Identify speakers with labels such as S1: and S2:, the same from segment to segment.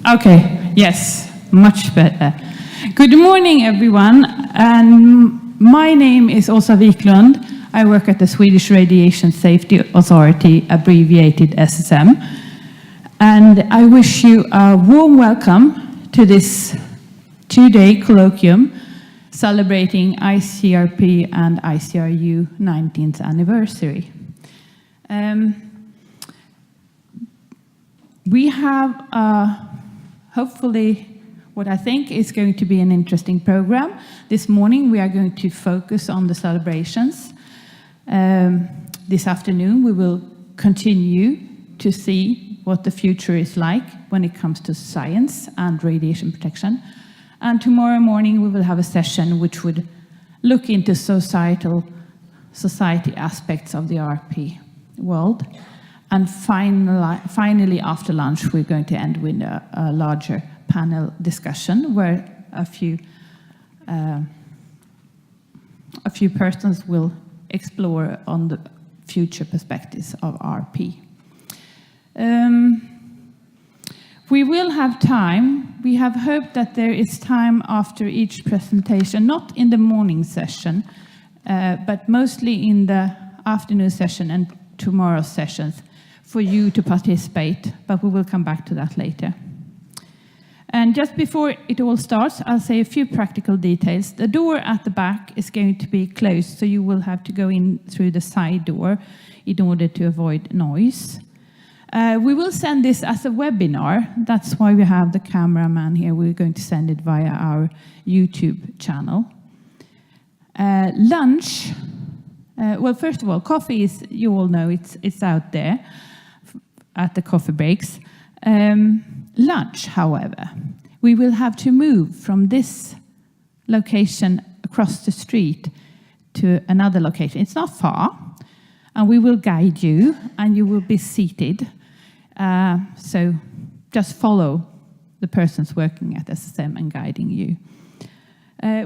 S1: Okay, yes, much better. Good morning, everyone. And my name is Åsa Wiklund. I work at the Swedish Radiation Safety Authority, abbreviated SSM. And I wish you a warm welcome to this two-day colloquium celebrating ICRP and ICRU 19th anniversary. We have hopefully what I think is going to be an interesting program. This morning we are going to focus on the celebrations. This afternoon we will continue to see what the future is like when it comes to science and radiation protection. And tomorrow morning we will have a session which would look into society aspects of the RP world. And finally, after lunch, we're going to end with a larger panel discussion where a few persons will explore on the future perspectives of RP. We will have time. We have hoped that there is time after each presentation, not in the morning session, but mostly in the afternoon session and tomorrow's sessions, for you to participate, but we will come back to that later. And just before it all starts, I'll say a few practical details. The door at the back is going to be closed, so you will have to go in through the side door in order to avoid noise. We will send this as a webinar. That's why we have the cameraman here. We're going to send it via our YouTube channel. Lunch. Well, first of all, coffee is, you all know, it's out there at the coffee breaks. Lunch, however, we will have to move from this location across the street to another location. It's not far, and we will guide you, and you will be seated. So just follow the persons working at SSM and guiding you.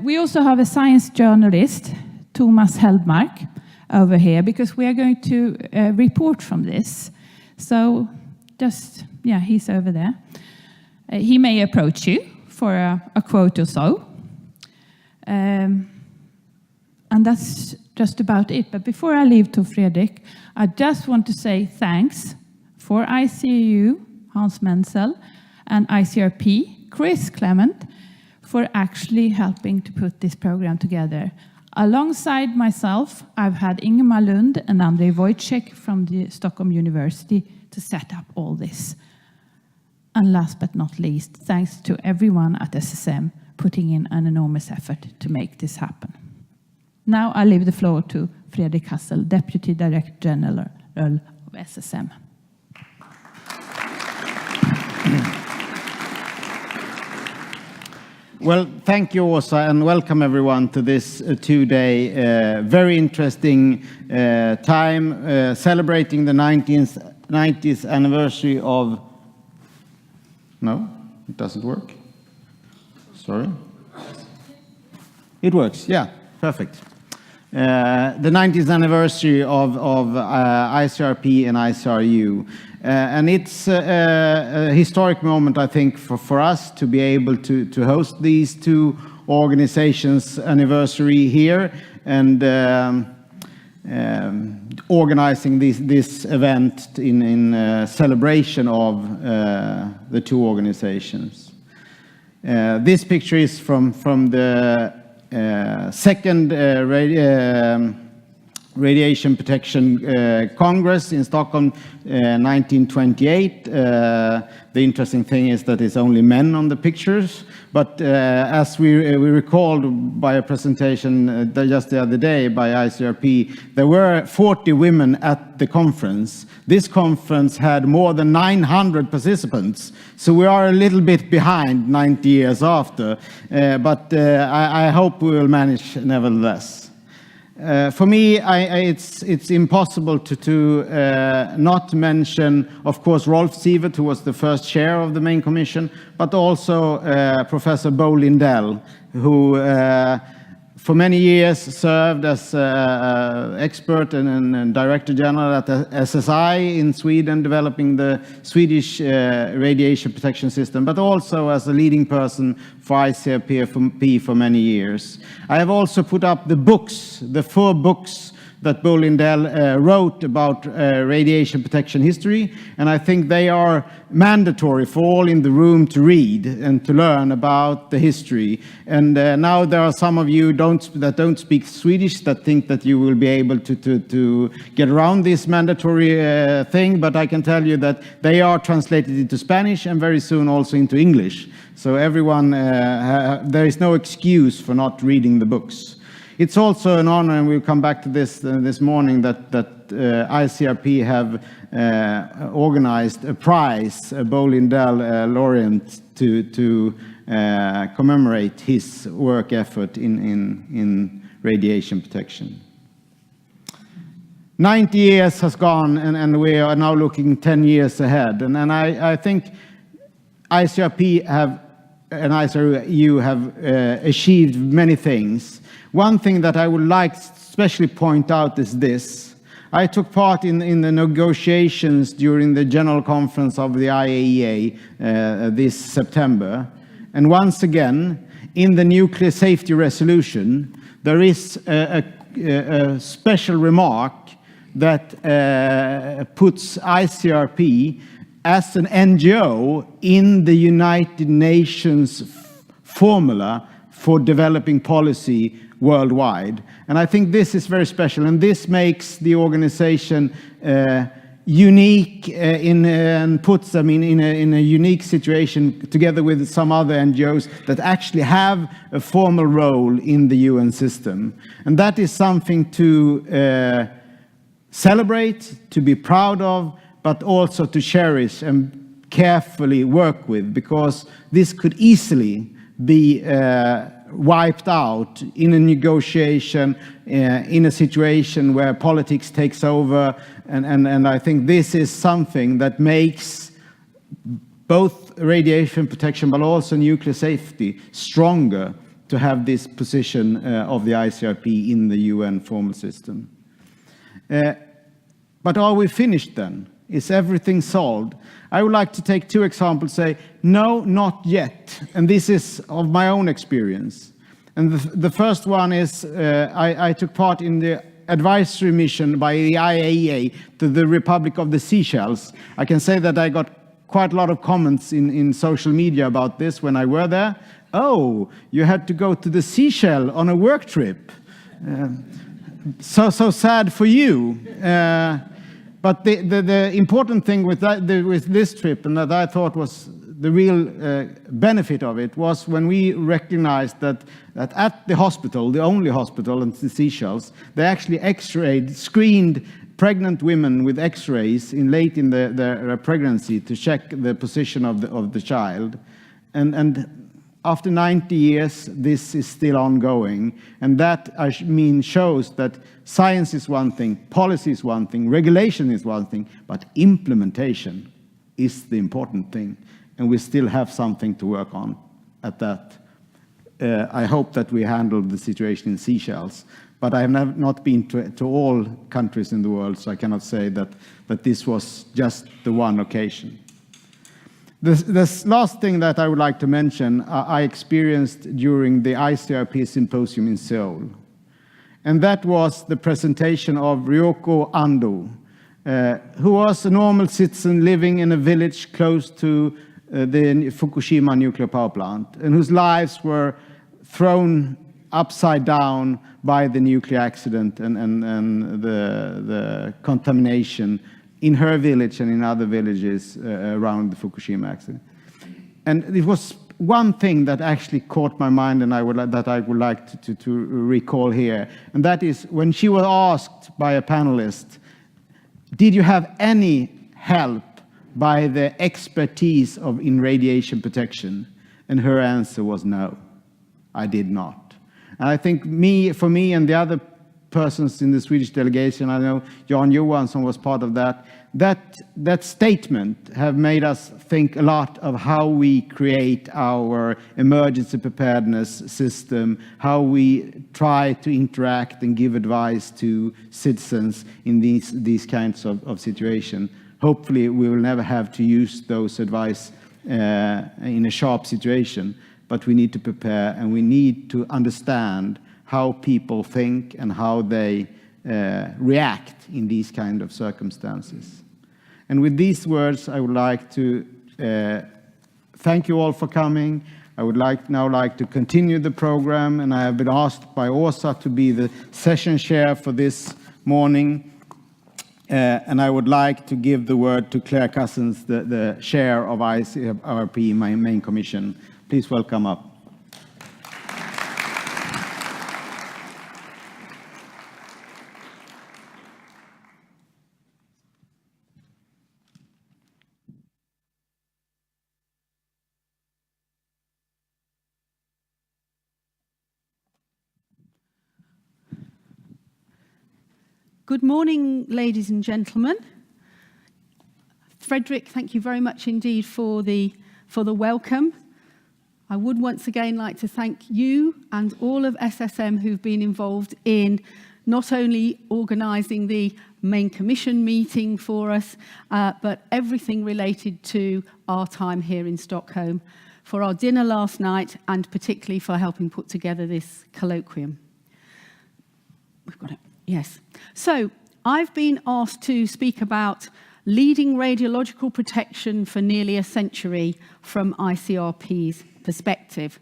S1: We also have a science journalist, Thomas Heldmark, over here, because we are going to report from this. So just, yeah, he's over there. He may approach you for a quote or so. And that's just about it. But before I leave to Fredrik, I just want to say thanks for ICU, Hans Menzel, and ICRP, Chris Clement, for actually helping to put this program together. Alongside myself, I've had Ingemar Lund and Andrei Wojciech from the Stockholm University to set up all this. And last but not least, thanks to everyone at SSM putting in an enormous effort to make this happen. Now I leave the floor to Fredrik Hassel, Deputy Director General of SSM.
S2: Well, thank you, Åsa, and welcome everyone to this two-day, very interesting time celebrating the 90th anniversary of... No, it doesn't work. Sorry. It works, yeah, perfect. The 90th anniversary of ICRP and ICRU. And it's a historic moment, I think, for us to be able to host these two organizations' anniversary here and organizing this event in celebration of the two organizations. This picture is from the second Radiation Protection Congress in Stockholm, 1928. The interesting thing is that it's only men on the pictures, but as we recalled by a presentation just the other day by ICRP, there were 40 women at the conference. This conference had more than 900 participants, so we are a little bit behind 90 years after, but I hope we will manage nevertheless. For me, it's impossible to not mention, of course, Rolf Sievert, who was the first chair of the main commission, but also Professor Bo Lindell, who for many years served as expert and Director General at the SSI in Sweden, developing the Swedish radiation protection system, but also as a leading person for ICRP for many years. I have also put up the books, the 4 books that Bo Lindell wrote about radiation protection history, and I think they are mandatory for all in the room to read and to learn about the history. And now there are some of you that don't speak Swedish that think that you will be able to get around this mandatory thing, but I can tell you that they are translated into Spanish and very soon also into English. So everyone, there is no excuse for not reading the books. It's also an honor, and we'll come back to this this morning, that ICRP have organized a prize, a Bo Lindell laureate, to commemorate his work effort in radiation protection. 90 years has gone, and we are now looking 10 years ahead. And I think ICRP and ICRU have achieved many things. One thing that I would like to especially point out is this. I took part in the negotiations during the General Conference of the IAEA this September. And once again, in the Nuclear Safety Resolution, there is a special remark that puts ICRP as an NGO in the United Nations formula for developing policy worldwide. And I think this is very special, and this makes the organization unique and puts them in a unique situation together with some other NGOs that actually have a formal role in the UN system. And that is something to celebrate, to be proud of, but also to cherish and carefully work with, because this could easily be wiped out in a negotiation, in a situation where politics takes over. And I think this is something that makes both radiation protection but also nuclear safety stronger, to have this position of the ICRP in the UN formal system. But are we finished then? Is everything solved? I would like to take 2 examples, say, no, not yet. And this is of my own experience. And the first one is I took part in the advisory mission by the IAEA to the Republic of the Seychelles. I can say that I got quite a lot of comments in social media about this when I were there. Oh, you had to go to the Seychelles on a work trip. So sad for you. But the important thing with this trip, and that I thought was the real benefit of it, was when we recognized that at the hospital, the only hospital in the Seychelles, they actually screened pregnant women with X-rays late in their pregnancy to check the position of the child. And after 90 years, this is still ongoing. And that, shows that science is one thing, policy is one thing, regulation is one thing, but implementation is the important thing. And we still have something to work on at that. I hope that we handled the situation in Seychelles, but I have not been to all countries in the world, so I cannot say that this was just the one occasion. This last thing that I would like to mention, I experienced during the ICRP symposium in Seoul. And that was the presentation of Ryoko Ando, who was a normal citizen living in a village close to the Fukushima nuclear power plant, and whose lives were thrown upside down by the nuclear accident and the contamination in her village and in other villages around the Fukushima accident. And it was one thing that actually caught my mind, and I would like to recall here, and that is when she was asked by a panelist, did you have any help by the expertise in radiation protection? And her answer was no, I did not. And I think for me and the other persons in the Swedish delegation, I know Jan Johansson was part of that, that statement have made us think a lot of how we create our emergency preparedness system, how we try to interact and give advice to citizens in these kinds of situations. Hopefully we will never have to use those advice in a sharp situation, but we need to prepare and we need to understand how people think and how they react in these kind of circumstances. And with these words, I would like to thank you all for coming. I would now like to continue the program, and I have been asked by Åsa to be the session chair for this morning. And I would like to give the word to Claire Cousins, the chair of ICRP, my main commission. Please welcome up.
S3: Good morning, ladies and gentlemen. Frederick, thank you very much indeed for the welcome. I would once again like to thank you and all of SSM who've been involved in not only organising the main commission meeting for us, but everything related to our time here in Stockholm, for our dinner last night, and particularly for helping put together this colloquium. We've got it. Yes. So I've been asked to speak about leading radiological protection for nearly a century from ICRP's perspective.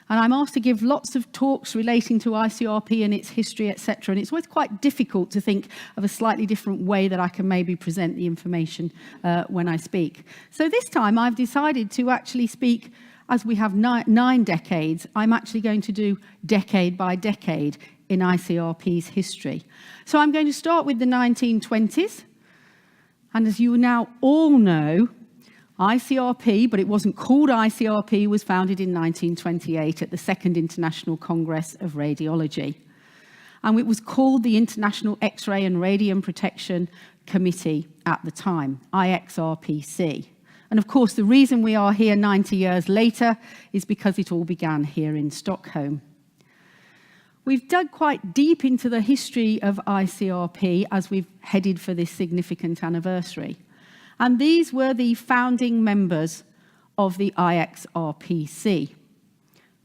S3: And I'm asked to give lots of talks relating to ICRP and its history, etc. And it's always quite difficult to think of a slightly different way that I can maybe present the information when I speak. So this time I've decided to actually speak, as we have nine decades, I'm actually going to do decade by decade in ICRP's history. So I'm going to start with the 1920s. And as you now all know, ICRP, but it wasn't called ICRP, was founded in 1928 at the Second International Congress of Radiology. And it was called the International X-ray and Radium Protection Committee at the time, IXRPC. And of course, the reason we are here 90 years later is because it all began here in Stockholm. We've dug quite deep into the history of ICRP as we've headed for this significant anniversary. And these were the founding members of the IXRPC.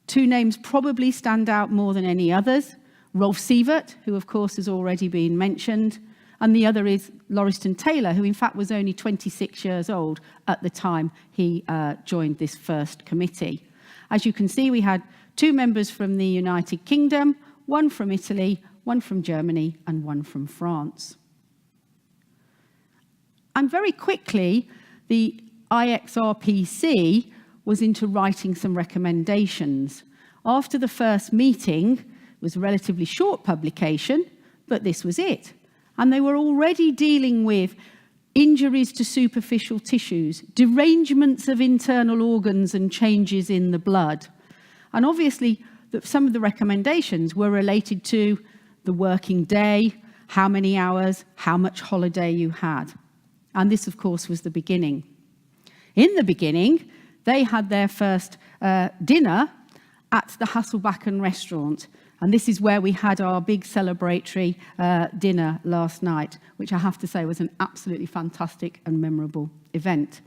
S3: Two names probably stand out more than any others. Rolf Sievert, who of course has already been mentioned, and the other is Lauriston Taylor, who in fact was only 26 years old at the time he joined this first committee. As you can see, we had two members from the United Kingdom, one from Italy, one from Germany, and one from France. And very quickly, the IXRPC was into writing some recommendations. After the first meeting, it was a relatively short publication, but this was it. And they were already dealing with injuries to superficial tissues, derangements of internal organs and changes in the blood. And obviously, some of the recommendations were related to the working day, how many hours, how much holiday you had. And this, of course, was the beginning. In the beginning, they had their first dinner at the Hasselbacken restaurant. And this is where we had our big celebratory dinner last night, which I have to say was an absolutely fantastic and memorable event.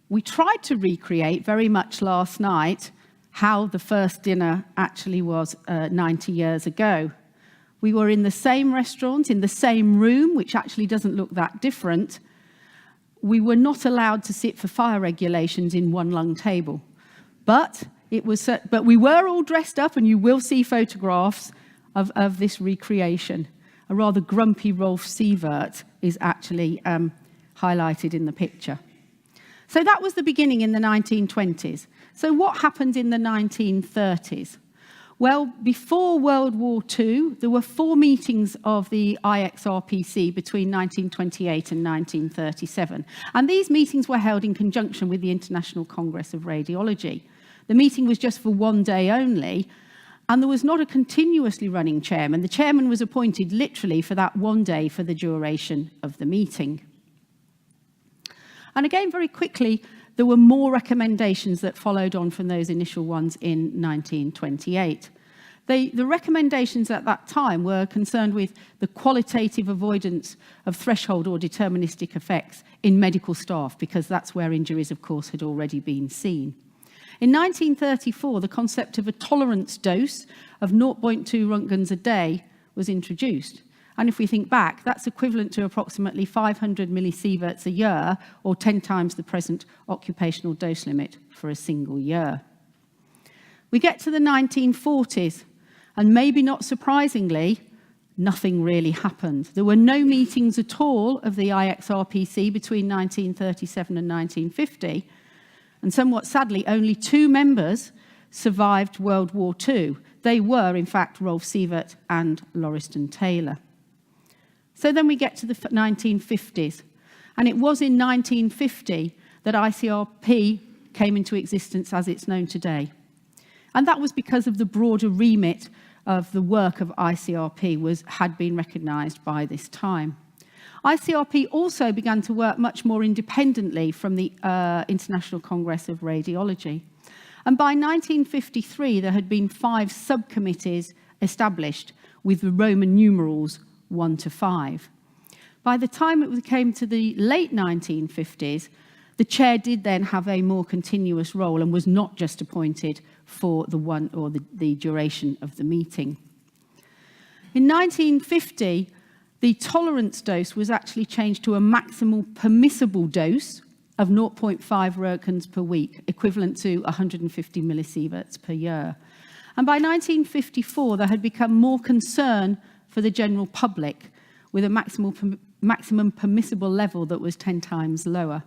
S3: We tried to recreate very much last night how the first dinner actually was 90 years ago. We were in the same restaurant, in the same room, which actually doesn't look that different. We were not allowed to sit for fire regulations in one long table. But we were all dressed up, and you will see photographs of this recreation. A rather grumpy Rolf Sievert is actually highlighted in the picture. So that was the beginning in the 1920s. So what happened in the 1930s? Well, before World War II, there were 4 meetings of the IXRPC between 1928 and 1937. And these meetings were held in conjunction with the International Congress of Radiology. The meeting was just for one day only, And there was not a continuously running chairman. The chairman was appointed literally for that one day for the duration of the meeting. And again, very quickly, there were more recommendations that followed on from those initial ones in 1928. The recommendations at that time were concerned with the qualitative avoidance of threshold or deterministic effects in medical staff, because that's where injuries, of course, had already been seen. In 1934, the concept of a tolerance dose of 0.2 Röntgens a day was introduced. And if we think back, that's equivalent to approximately 500 millisieverts a year, or 10 times the present occupational dose limit for a single year. We get to the 1940s, and maybe not surprisingly, nothing really happened. There were no meetings at all of the IXRPC between 1937 and 1950, and somewhat sadly, only 2 members survived World War II. They were, in fact, Rolf Sievert and Lauriston Taylor. So then we get to the 1950s, and it was in 1950 that ICRP came into existence as it's known today. And that was because of the broader remit of the work of ICRP had been recognised by this time. ICRP also began to work much more independently from the International Congress of Radiology. And by 1953, there had been 5 subcommittees established with the Roman numerals 1 to 5. By the time it came to the late 1950s, the chair did then have a more continuous role and was not just appointed for the duration of the meeting. In 1950, the tolerance dose was actually changed to a maximal permissible dose of 0.5 Röntgens per week, equivalent to 150 millisieverts per year. And by 1954, there had become more concern for the general public, with a maximum permissible level that was 10 times lower.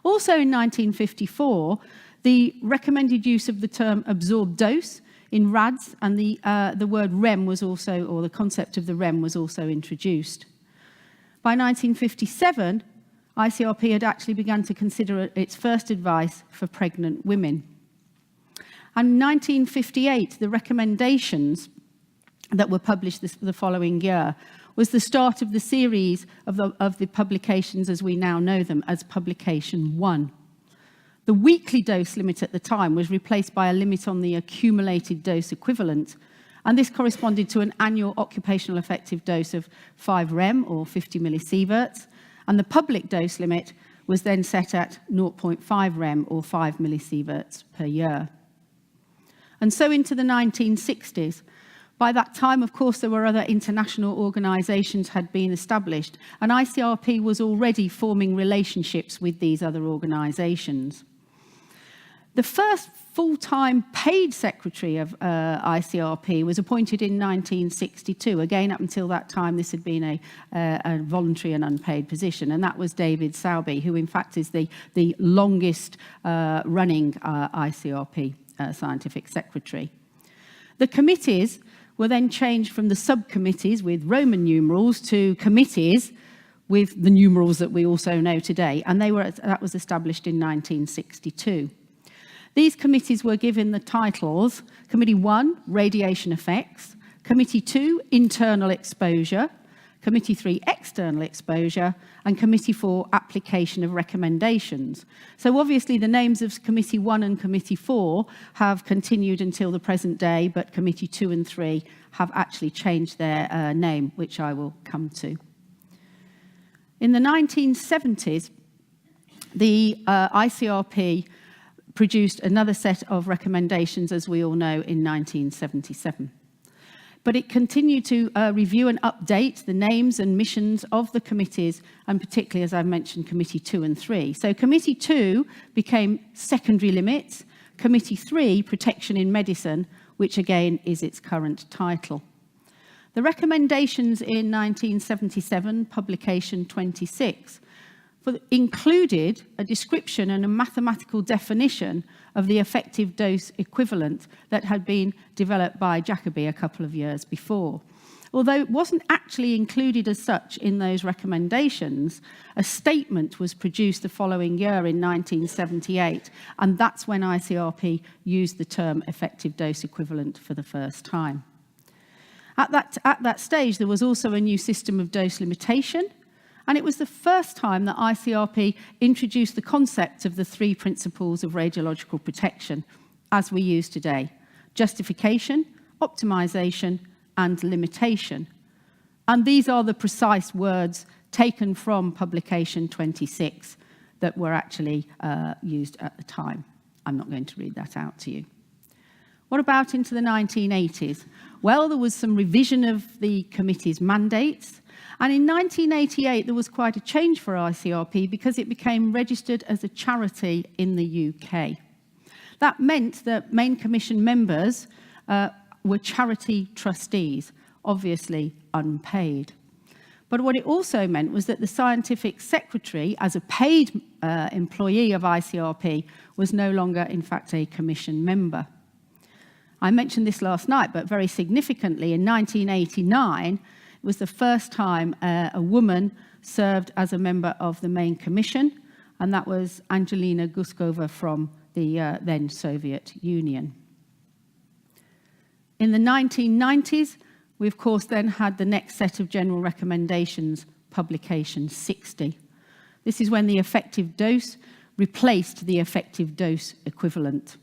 S3: Also in 1954, the recommended use of the term absorbed dose in RADS, and the word REM was also, or the concept of the REM was also introduced. By 1957, ICRP had actually begun to consider its first advice for pregnant women. And in 1958, the recommendations that were published the following year was the start of the series of the publications as we now know them as Publication 1. The weekly dose limit at the time was replaced by a limit on the accumulated dose equivalent, and this corresponded to an annual occupational effective dose of 5 rem, or 50 millisieverts, and the public dose limit was then set at 0.5 rem, or 5 millisieverts per year. And so into the 1960s. By that time, of course, there were other international organisations had been established, and ICRP was already forming relationships with these other organisations. The first full-time paid secretary of ICRP was appointed in 1962. Again, up until that time, this had been a voluntary and unpaid position, and that was David Souby, who in fact is the longest running ICRP scientific secretary. The committees were then changed from the subcommittees with Roman numerals to committees with the numerals that we also know today, and that was established in 1962. These committees were given the titles Committee 1, Radiation Effects, Committee 2, Internal Exposure, Committee 3, External Exposure, and Committee 4, Application of Recommendations. So obviously the names of Committee 1 and Committee 4 have continued until the present day, but Committee 2 and 3 have actually changed their name, which I will come to. In the 1970s, the ICRP produced another set of recommendations, as we all know, in 1977. But it continued to review and update the names and missions of the committees, and particularly, as I mentioned, Committee 2 and 3. So Committee 2 became Secondary Limits, Committee 3, Protection in Medicine, which again is its current title. The recommendations in 1977, Publication 26, included a description and a mathematical definition of the effective dose equivalent that had been developed by Jacobi a couple of years before. Although it wasn't actually included as such in those recommendations, a statement was produced the following year in 1978, and that's when ICRP used the term effective dose equivalent for the first time. At that stage, there was also a new system of dose limitation, and it was the first time that ICRP introduced the concept of the 3 principles of radiological protection, as we use today: justification, optimization, and limitation. And these are the precise words taken from publication 26 that were actually used at the time. I'm not going to read that out to you. What about into the 1980s? Well, there was some revision of the committee's mandates. And in 1988, there was quite a change for ICRP because it became registered as a charity in the UK. That meant that main commission members were charity trustees, obviously unpaid. But what it also meant was that the scientific secretary, as a paid employee of ICRP, was no longer, in fact, a commission member. I mentioned this last night, but very significantly, in 1989, it was the first time a woman served as a member of the main commission, and that was Angelina Guskova from the then Soviet Union. In the 1990s, we of course then had the next set of general recommendations, publication 60. This is when the effective dose replaced the effective dose equivalent.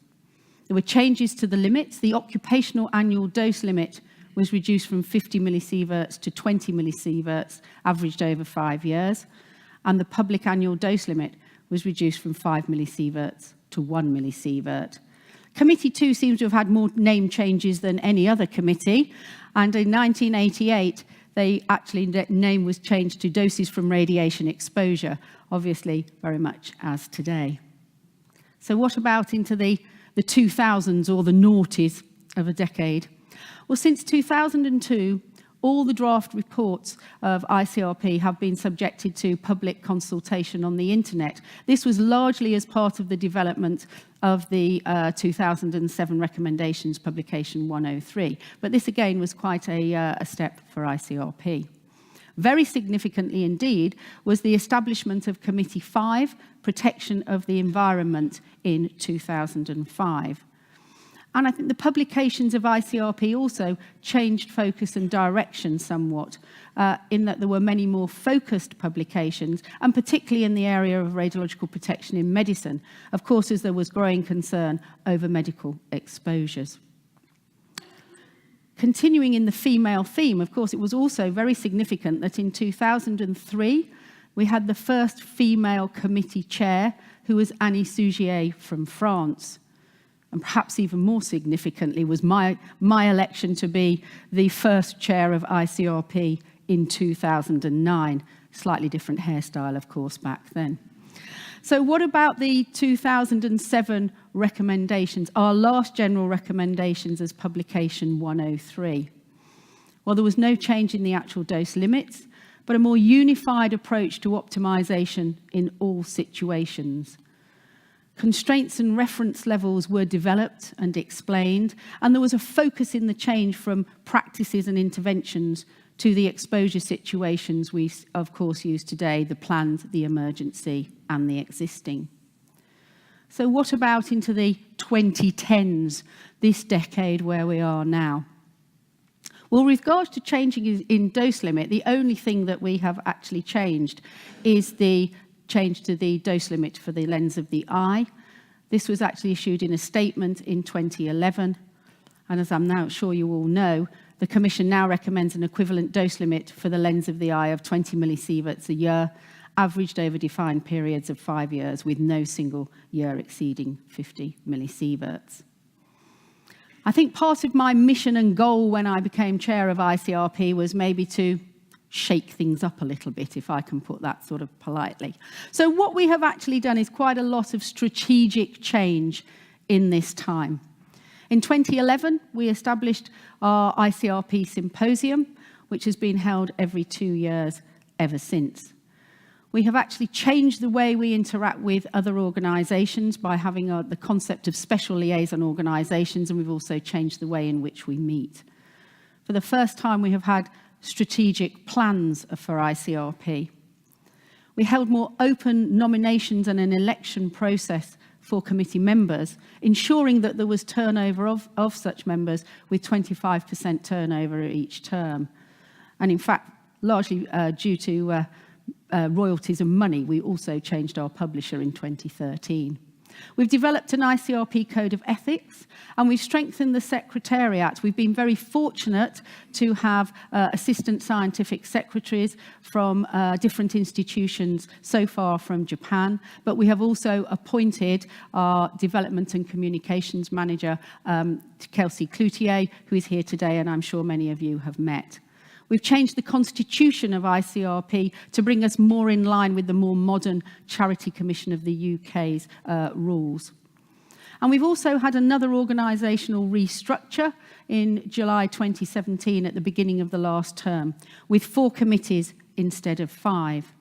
S3: There were changes to the limits. The occupational annual dose limit was reduced from 50 millisieverts to 20 millisieverts, averaged over 5 years. And the public annual dose limit was reduced from 5 millisieverts to 1 millisievert. Committee 2 seems to have had more name changes than any other committee. And in 1988, name was changed to doses from radiation exposure, obviously very much as today. So what about into the 2000s or the noughties of a decade? Well, since 2002, all the draft reports of ICRP have been subjected to public consultation on the internet. This was largely as part of the development of the 2007 recommendations, publication 103. But this again was quite a step for ICRP. Very significantly indeed was the establishment of Committee 5, Protection of the Environment, in 2005. And I think the publications of ICRP also changed focus and direction somewhat, in that there were many more focused publications, and particularly in the area of radiological protection in medicine, of course, as there was growing concern over medical exposures. Continuing in the female theme, of course, it was also very significant that in 2003, we had the first female committee chair, who was Annie Sougier from France. And perhaps even more significantly was my election to be the first chair of ICRP in 2009. Slightly different hairstyle, of course, back then. So what about the 2007 recommendations, our last general recommendations as publication 103? Well, there was no change in the actual dose limits, but a more unified approach to optimization in all situations. Constraints and reference levels were developed and explained, and there was a focus in the change from practices and interventions to the exposure situations we, of course, use today, the planned, the emergency, and the existing. So what about into the 2010s, this decade where we are now? Well, with regards to changing in dose limit, the only thing that we have actually changed is the change to the dose limit for the lens of the eye. This was actually issued in a statement in 2011. And as I'm now sure you all know, the Commission now recommends an equivalent dose limit for the lens of the eye of 20 millisieverts a year, averaged over defined periods of 5 years, with no single year exceeding 50 millisieverts. I think part of my mission and goal when I became chair of ICRP was maybe to shake things up a little bit, if I can put that sort of politely. So what we have actually done is quite a lot of strategic change in this time. In 2011, we established our ICRP Symposium, which has been held every 2 years ever since. We have actually changed the way we interact with other organisations by having the concept of special liaison organisations, and we've also changed the way in which we meet. For the first time, we have had strategic plans for ICRP. We held more open nominations and an election process for committee members, ensuring that there was turnover of such members with 25% turnover each term. And in fact, largely due to royalties and money, we also changed our publisher in 2013. We've developed an ICRP code of ethics, and we've strengthened the secretariat. We've been very fortunate to have assistant scientific secretaries from different institutions, so far from Japan, but we have also appointed our development and communications manager, Kelsey Cloutier, who is here today, and I'm sure many of you have met. We've changed the constitution of ICRP to bring us more in line with the more modern Charity Commission of the UK's rules. And we've also had another organisational restructure in July 2017 at the beginning of the last term, with 4 committees instead of 5.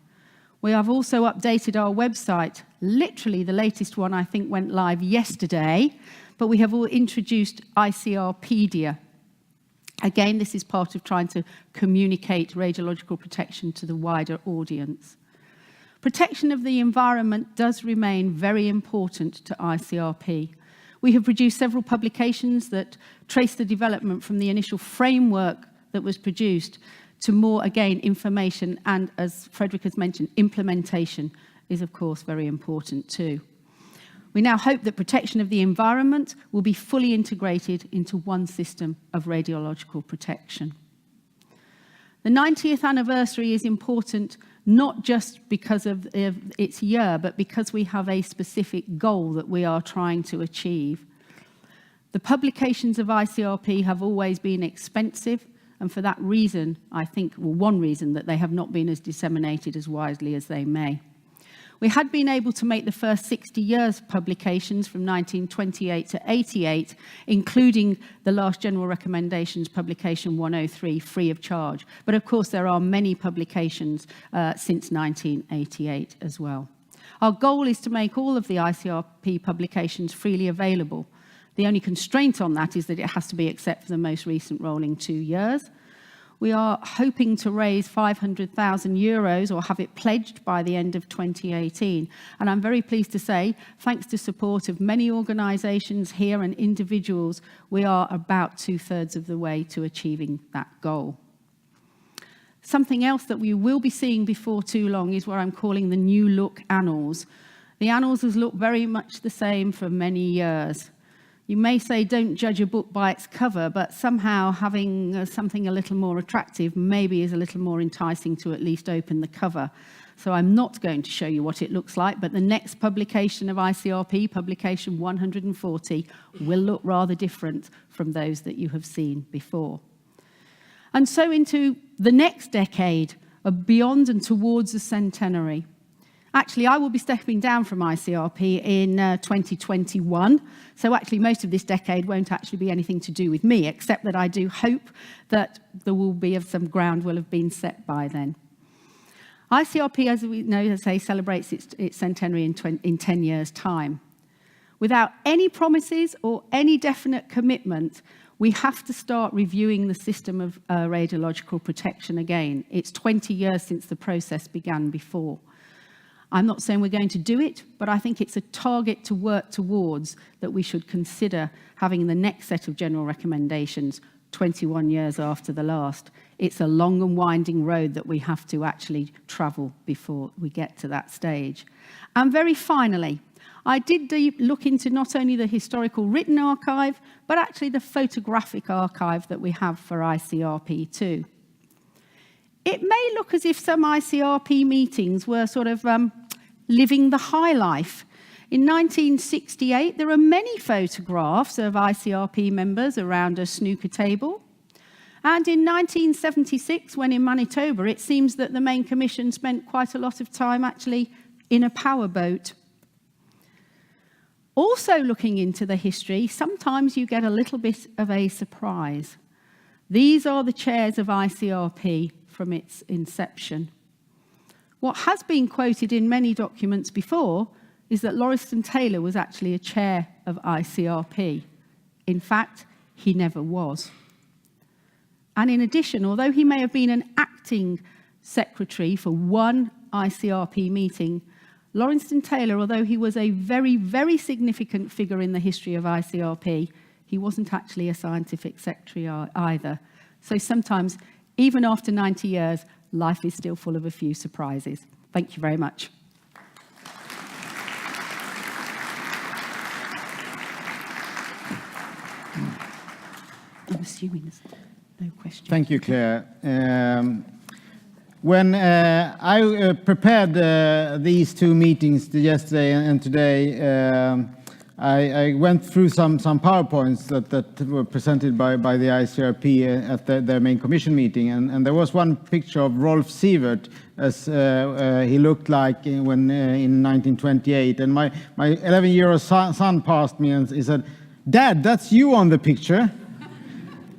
S3: We have also updated our website. Literally, the latest one I think went live yesterday, but we have all introduced ICRpedia. Again, this is part of trying to communicate radiological protection to the wider audience. Protection of the environment does remain very important to ICRP. We have produced several publications that trace the development from the initial framework that was produced to more, again, information, and as Frederick has mentioned, implementation is, of course, very important too. We now hope that protection of the environment will be fully integrated into one system of radiological protection. The 90th anniversary is important not just because of its year, but because we have a specific goal that we are trying to achieve. The publications of ICRP have always been expensive, and for that reason, I think, well, one reason, that they have not been as disseminated as widely as they may. We had been able to make the first 60 years publications from 1928 to 88, including the last General Recommendations publication 103, free of charge. But of course, there are many publications since 1988 as well. Our goal is to make all of the ICRP publications freely available. The only constraint on that is that it has to be except for the most recent rolling 2 years. We are hoping to raise €500,000 or have it pledged by the end of 2018. And I'm very pleased to say, thanks to support of many organisations here and individuals, we are about 2/3 of the way to achieving that goal. Something else that we will be seeing before too long is what I'm calling the New Look Annals. The annals has looked very much the same for many years. You may say don't judge a book by its cover, but somehow having something a little more attractive maybe is a little more enticing to at least open the cover. So I'm not going to show you what it looks like, but the next publication of ICRP, publication 140, will look rather different from those that you have seen before. And so into the next decade, beyond and towards the centenary. Actually, I will be stepping down from ICRP in 2021. So actually, most of this decade won't actually be anything to do with me, except that I do hope that there will be some ground will have been set by then. ICRP, as we know, as I say, celebrates its centenary in 10 years' time. Without any promises or any definite commitment, we have to start reviewing the system of radiological protection again. It's 20 years since the process began before. I'm not saying we're going to do it, but I think it's a target to work towards that we should consider having the next set of general recommendations 21 years after the last. It's a long and winding road that we have to actually travel before we get to that stage. And very finally, I did look into not only the historical written archive, but actually the photographic archive that we have for ICRP too. It may look as if some ICRP meetings were sort of living the high life. In 1968, there are many photographs of ICRP members around a snooker table. And in 1976, when in Manitoba, it seems that the main commission spent quite a lot of time actually in a powerboat. Also looking into the history, sometimes you get a little bit of a surprise. These are the chairs of ICRP from its inception. What has been quoted in many documents before is that Lauriston Taylor was actually a chair of ICRP. In fact, he never was. And in addition, although he may have been an acting secretary for one ICRP meeting, Lauriston Taylor, although he was a very, very significant figure in the history of ICRP, he wasn't actually a scientific secretary either. So sometimes, even after 90 years, life is still full of a few surprises. Thank you very much. I'm assuming there's no question.
S2: Thank you, Claire. When I prepared these two meetings, yesterday and today, I went through some PowerPoints that were presented by the ICRP at their main commission meeting, and there was one picture of Rolf Sievert as he looked like in 1928. And my 11-year-old son passed me and he said, "Dad, that's you on the picture."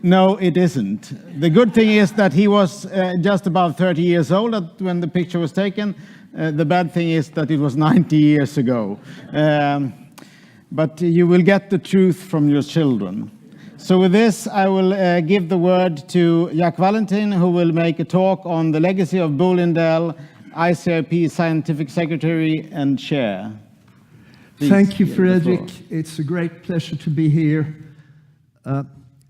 S2: No, it isn't. The good thing is that he was just about 30 years old when the picture was taken. The bad thing is that it was 90 years ago. But you will get the truth from your children. So with this, I will give the word to Jack Valentin, who will make a talk on the legacy of Bo Lindell, ICRP Scientific Secretary and Chair. Please,
S4: thank you, Fredrik. It's a great pleasure to be here.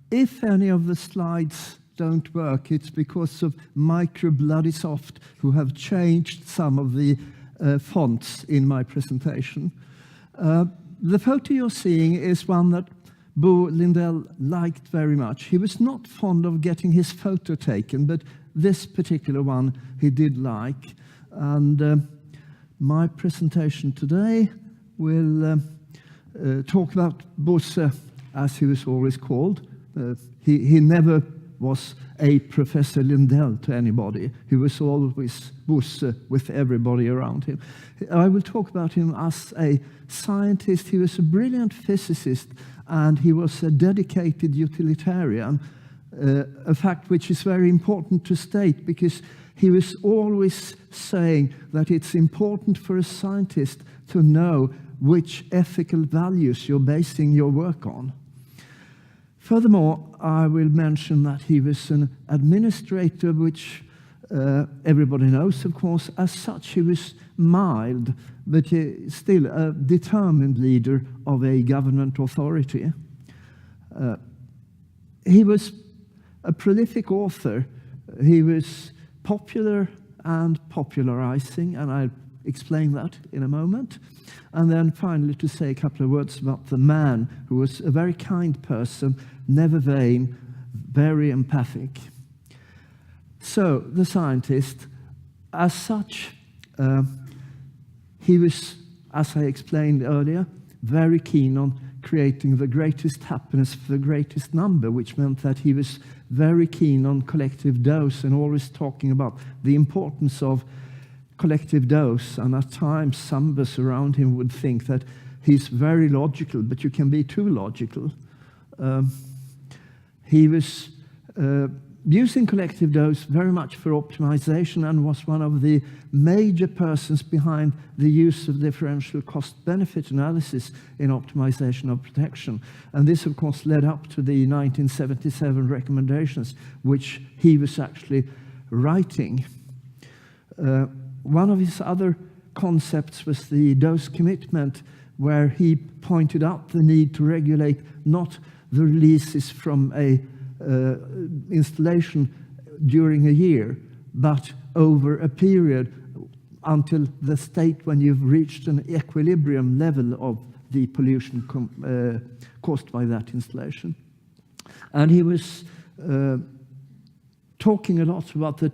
S4: If any of the slides don't work, it's because of Micro Bloodysoft, who have changed some of the fonts in my presentation. The photo you're seeing is one that Bo Lindell liked very much. He was not fond of getting his photo taken, but this particular one he did like. And my presentation today will talk about Bosse, as he was always called. He never was a Professor Lindell to anybody. He was always Bosse with everybody around him. I will talk about him as a scientist. He was a brilliant physicist, and he was a dedicated utilitarian, a fact which is very important to state, because he was always saying that it's important for a scientist to know which ethical values you're basing your work on. Furthermore, I will mention that he was an administrator, which everybody knows, of course. As such, he was mild, but still a determined leader of a government authority. He was a prolific author. He was popular and popularizing, and I'll explain that in a moment. And then finally, to say a couple of words about the man, who was a very kind person, never vain, very empathic. So, the scientist, as such, he was, as I explained earlier, very keen on creating the greatest happiness for the greatest number, which meant that he was very keen on collective dose and always talking about the importance of collective dose. And at times, some of us around him would think that he's very logical, but you can be too logical. He was using collective dose very much for optimization, and was one of the major persons behind the use of differential cost-benefit analysis in optimization of protection. And this, of course, led up to the 1977 recommendations, which he was actually writing. One of his other concepts was the dose commitment, where he pointed out the need to regulate not the releases from a installation during a year, but over a period until the state when you've reached an equilibrium level of the pollution caused by that installation. And he was talking a lot about the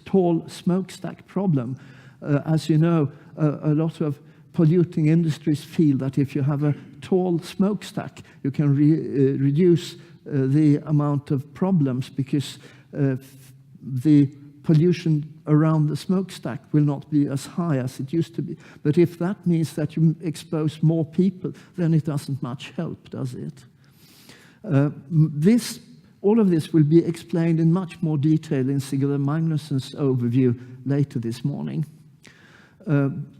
S4: tall smokestack problem. As you know, a lot of polluting industries feel that if you have a tall smokestack, you can reduce the amount of problems, because the pollution around the smokestack will not be as high as it used to be. But if that means that you expose more people, then it doesn't much help, does it? All of this will be explained in much more detail in Sigurd Magnussen's overview later this morning.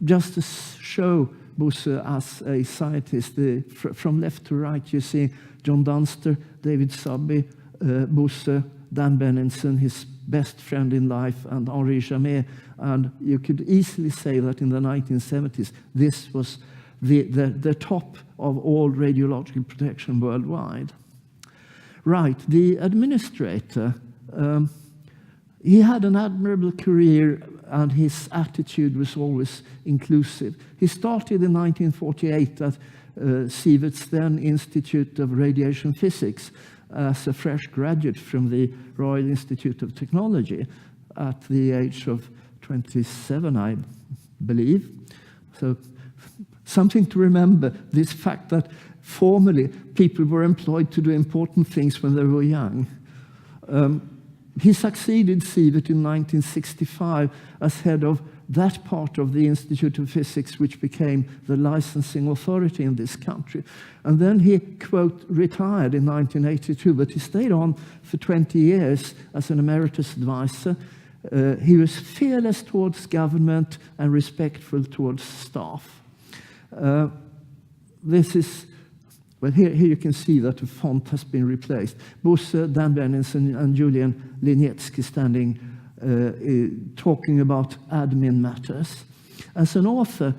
S4: Just to show Bosse as a scientist, from left to right you see John Dunster, David Sabi, Bosse, Dan Benenson, his best friend in life, and Henri Jamet. And you could easily say that in the 1970s, this was the top of all radiological protection worldwide. Right, the administrator, he had an admirable career, and his attitude was always inclusive. He started in 1948 at Sievert's then Institute of Radiation Physics as a fresh graduate from the Royal Institute of Technology at the age of 27, I believe. So something to remember, this fact that formerly people were employed to do important things when they were young. He succeeded Sievert in 1965 as head of that part of the Institute of Physics which became the licensing authority in this country. And then he, quote, retired in 1982, but he stayed on for 20 years as an emeritus advisor. He was fearless towards government and respectful towards staff. This is, well, here you can see that the font has been replaced. Bosse, Dan Benenson, and Julian Linietsky standing talking about admin matters. As an author,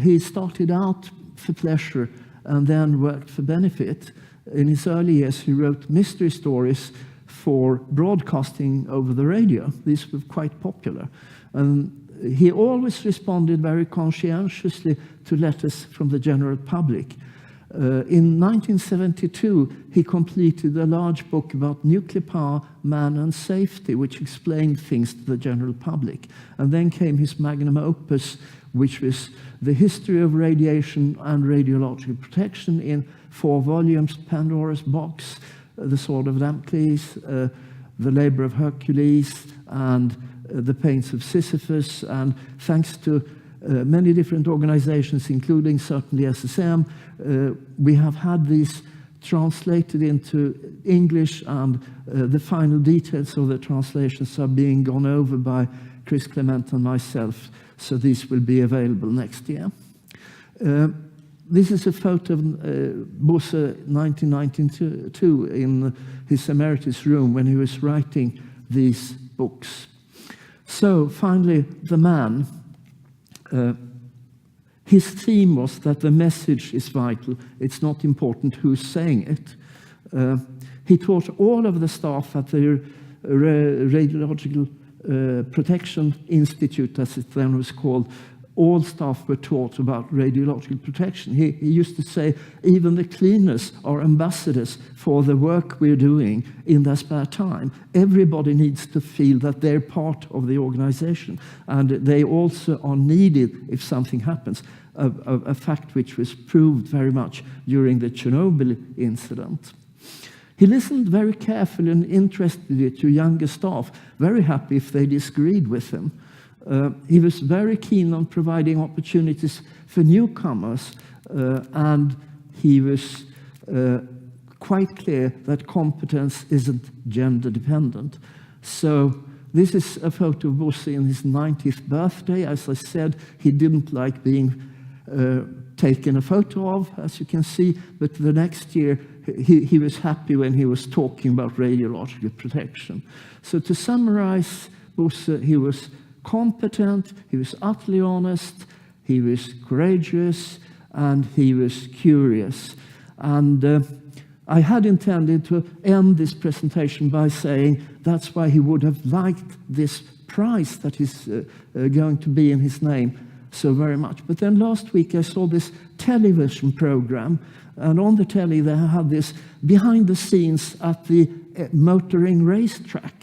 S4: he started out for pleasure and then worked for benefit. In his early years, he wrote mystery stories for broadcasting over the radio. These were quite popular. And he always responded very conscientiously to letters from the general public. In 1972, he completed a large book about nuclear power, man and safety, which explained things to the general public. And then came his magnum opus, which was the history of radiation and radiological protection in 4 volumes, Pandora's Box, The Sword of Damocles, The Labor of Hercules, and The Pains of Sisyphus. And thanks to many different organizations, including certainly SSM, we have had these translated into English, and the final details of the translations are being gone over by Chris Clement and myself, so these will be available next year. This is a photo of Bosse 1992 in his emeritus room when he was writing these books. So finally, the man. His theme was that the message is vital. It's not important who's saying it. He taught all of the staff at the Radiological Protection Institute, as it then was called. All staff were taught about radiological protection. He used to say, even the cleaners are ambassadors for the work we're doing in their spare time. Everybody needs to feel that they're part of the organization, and they also are needed if something happens, a fact which was proved very much during the Chernobyl incident. He listened very carefully and interestedly to younger staff, very happy if they disagreed with him. He was very keen on providing opportunities for newcomers, and he was quite clear that competence isn't gender dependent. So this is a photo of Bosse in his 90th birthday. As I said, he didn't like being taken a photo of, as you can see, but the next year he was happy when he was talking about radiological protection. So to summarize Bosse, he was competent, he was utterly honest, he was courageous, and he was curious. And I had intended to end this presentation by saying that's why he would have liked this prize that is going to be in his name so very much. But then last week I saw this television program, and on the telly they had this behind the scenes at the motoring racetrack.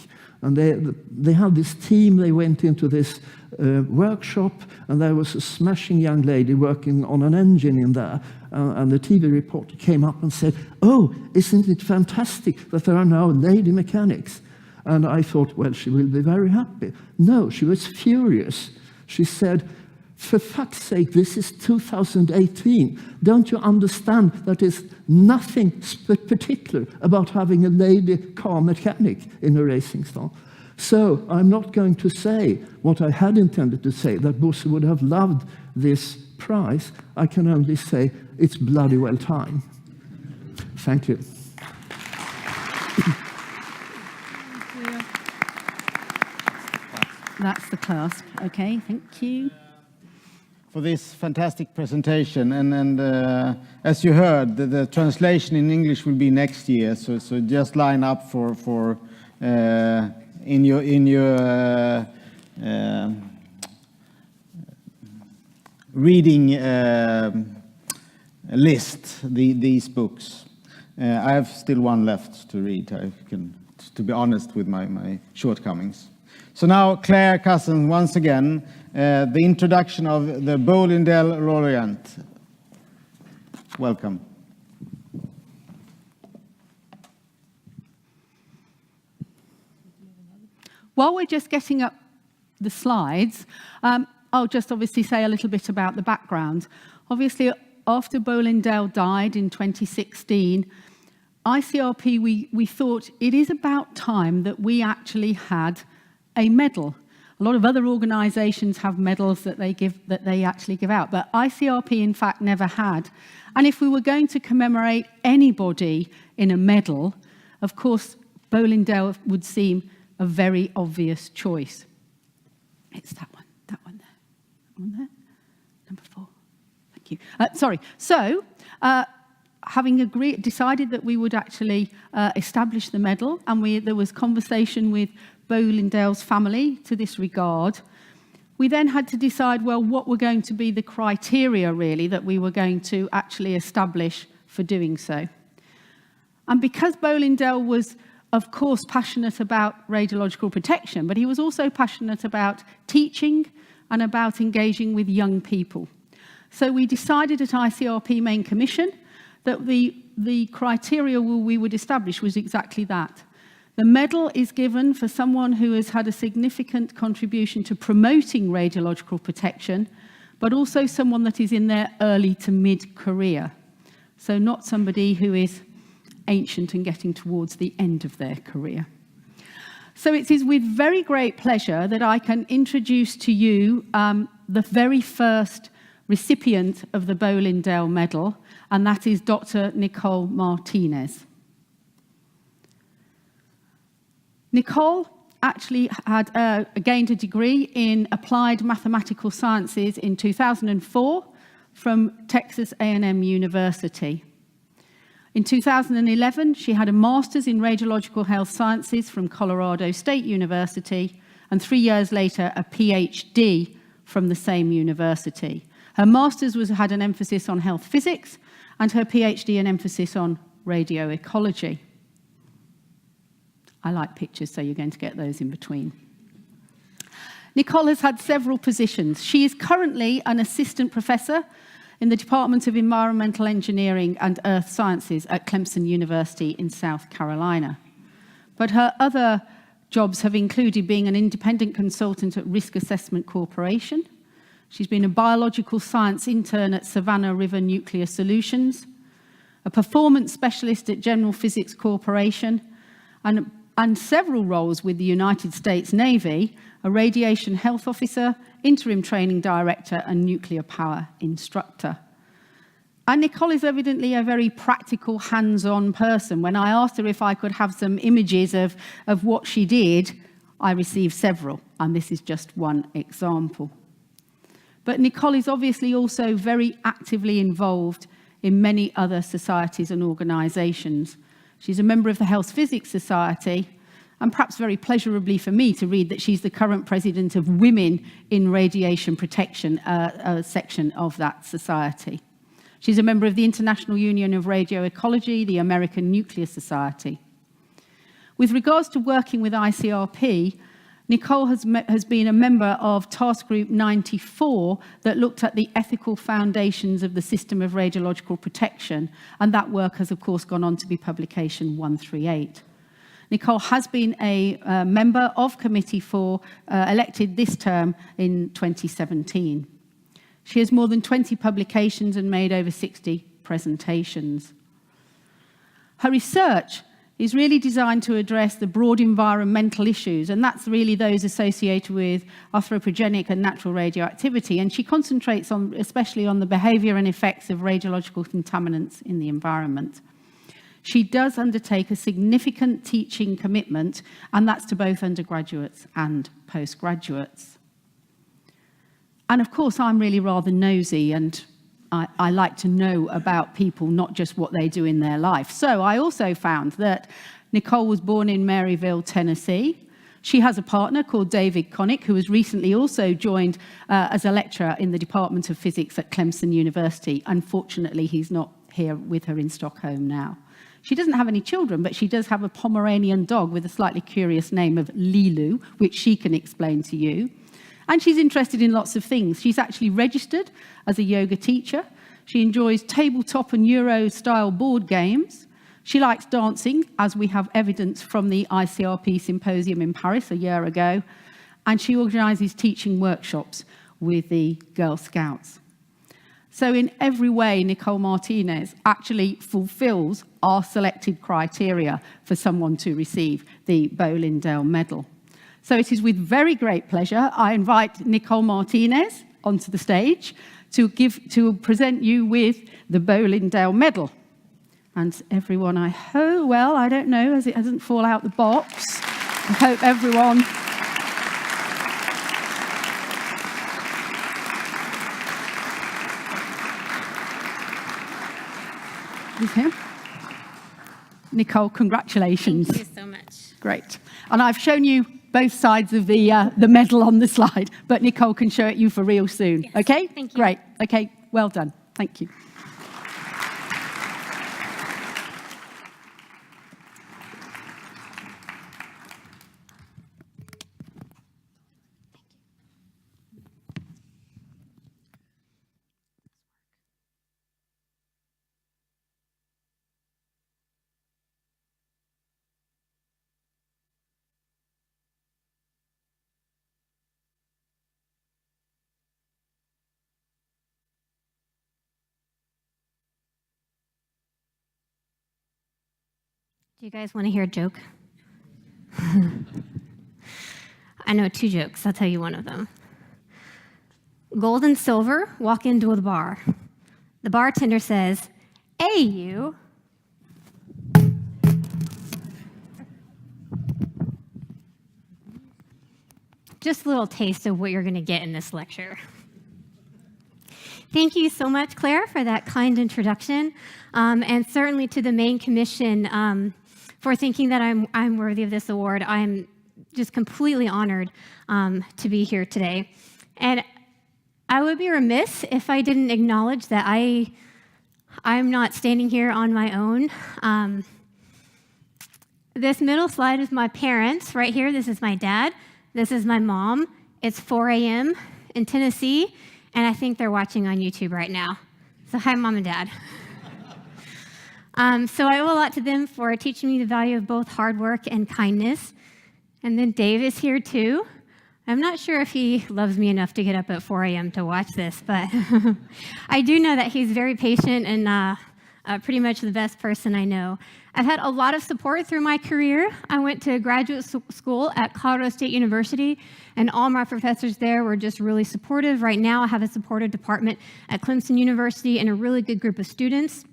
S4: And they had this team, they went into this workshop, and there was a smashing young lady working on an engine in there. And the TV reporter came up and said, "Oh, isn't it fantastic that there are now lady mechanics?" And I thought, well, she will be very happy. No, she was furious. She said, "For fuck's sake, this is 2018. Don't you understand that there's nothing particular about having a lady car mechanic in a racing style?" So I'm not going to say what I had intended to say, that Bosse would have loved this prize. I can only say it's bloody well time. Thank you.
S3: Thank you. That's the clasp. Okay, thank you.
S2: For this fantastic presentation. And as you heard, the translation in English will be next year. So just line up for in your reading list these books. I have still one left to read. To be honest with my shortcomings. So now, Claire Cousins, once again, the introduction of the Lindell Laureate. Welcome.
S3: While we're just getting up the slides, I'll just obviously say a little bit about the background. Obviously, after Lindell died in 2016, ICRP, we thought it is about time that we actually had a medal. A lot of other organisations have medals that they actually give out, but ICRP in fact never had. And if we were going to commemorate anybody in a medal, of course, Lindell would seem a very obvious choice. It's that one there, number 4. Thank you. So, having decided that we would actually establish the medal, and there was conversation with Lindell's family to this regard, we then had to decide, well, what were going to be the criteria, really, that we were going to actually establish for doing so. And because Lindell was, of course, passionate about radiological protection, but he was also passionate about teaching and about engaging with young people. So we decided at ICRP Main Commission that the criteria we would establish was exactly that. The medal is given for someone who has had a significant contribution to promoting radiological protection, but also someone that is in their early to mid-career. So not somebody who is ancient and getting towards the end of their career. So it is with very great pleasure that I can introduce to you the very first recipient of the Lindell Medal, and that is Dr. Nicole Martinez. Nicole actually had gained a degree in applied mathematical sciences in 2004 from Texas A&M University. In 2011, she had a master's in radiological health sciences from Colorado State University, and 3 years later, a PhD from the same university. Her master's had an emphasis on health physics, and her PhD an emphasis on radioecology. I like pictures, so you're going to get those in between. Nicole has had several positions. She is currently an assistant professor in the Department of Environmental Engineering and Earth Sciences at Clemson University in South Carolina. But her other jobs have included being an independent consultant at Risk Assessment Corporation. She's been a biological science intern at Savannah River Nuclear Solutions, a performance specialist at General Physics Corporation, and several roles with the United States Navy, a radiation health officer, interim training director, and nuclear power instructor. And Nicole is evidently a very practical, hands-on person. When I asked her if I could have some images of what she did, I received several, and this is just one example. But Nicole is obviously also very actively involved in many other societies and organisations. She's a member of the Health Physics Society, and perhaps very pleasurably for me to read that she's the current president of Women in Radiation Protection section of that society. She's a member of the International Union of Radioecology, the American Nuclear Society. With regards to working with ICRP, Nicole has been a member of Task Group 94 that looked at the ethical foundations of the system of radiological protection, and that work has, of course, gone on to be publication 138. Nicole has been a member of Committee 4, elected this term in 2017. She has more than 20 publications and made over 60 presentations. Her research is really designed to address the broad environmental issues, and that's really those associated with anthropogenic and natural radioactivity, and she concentrates especially on the behaviour and effects of radiological contaminants in the environment. She does undertake a significant teaching commitment, and that's to both undergraduates and postgraduates. And of course, I'm really rather nosy, and I like to know about people, not just what they do in their life. So I also found that Nicole was born in Maryville, Tennessee. She has a partner called David Connick, who has recently also joined as a lecturer in the Department of Physics at Clemson University. Unfortunately, he's not here with her in Stockholm now. She doesn't have any children, but she does have a Pomeranian dog with a slightly curious name of Lilu, which she can explain to you. And she's interested in lots of things. She's actually registered as a yoga teacher. She enjoys tabletop and Euro-style board games. She likes dancing, as we have evidence from the ICRP symposium in Paris a year ago. And she organises teaching workshops with the Girl Scouts. So in every way, Nicole Martinez actually fulfills our selected criteria for someone to receive the Bo Lindell Medal. So it is with very great pleasure I invite Nicole Martinez onto the stage to present you with the Bo Lindell Medal. And everyone, I hope, well, I don't know, as it hasn't fallen out the box, I hope everyone... Is here. Nicole, congratulations.
S5: Thank you so much.
S3: Great. And I've shown you both sides of the medal on the slide, but Nicole can show it you for real soon.
S5: Yes.
S3: Okay?
S5: Thank you.
S3: Great. Okay, well done. Thank you.
S5: Do you guys want to hear a joke? I know 2 jokes. I'll tell you one of them. Gold and silver walk into the bar. The bartender says, "Hey, you." Just a little taste of what you're going to get in this lecture. Thank you so much, Claire, for that kind introduction, and certainly to the main commission for thinking that I'm worthy of this award. I'm just completely honored to be here today. And I would be remiss if I didn't acknowledge that I'm not standing here on my own. This middle slide is my parents right here. This is my dad. This is my mom. It's 4 a.m. in Tennessee, and I think they're watching on YouTube right now. So hi, Mom and Dad. So I owe a lot to them for teaching me the value of both hard work and kindness. And then Dave is here too. I'm not sure if he loves me enough to get up at 4 a.m. to watch this, but I do know that he's very patient and pretty much the best person I know. I've had a lot of support through my career. I went to graduate school at Colorado State University, and all my professors there were just really supportive. Right now, I have a supportive department at Clemson University and a really good group of students.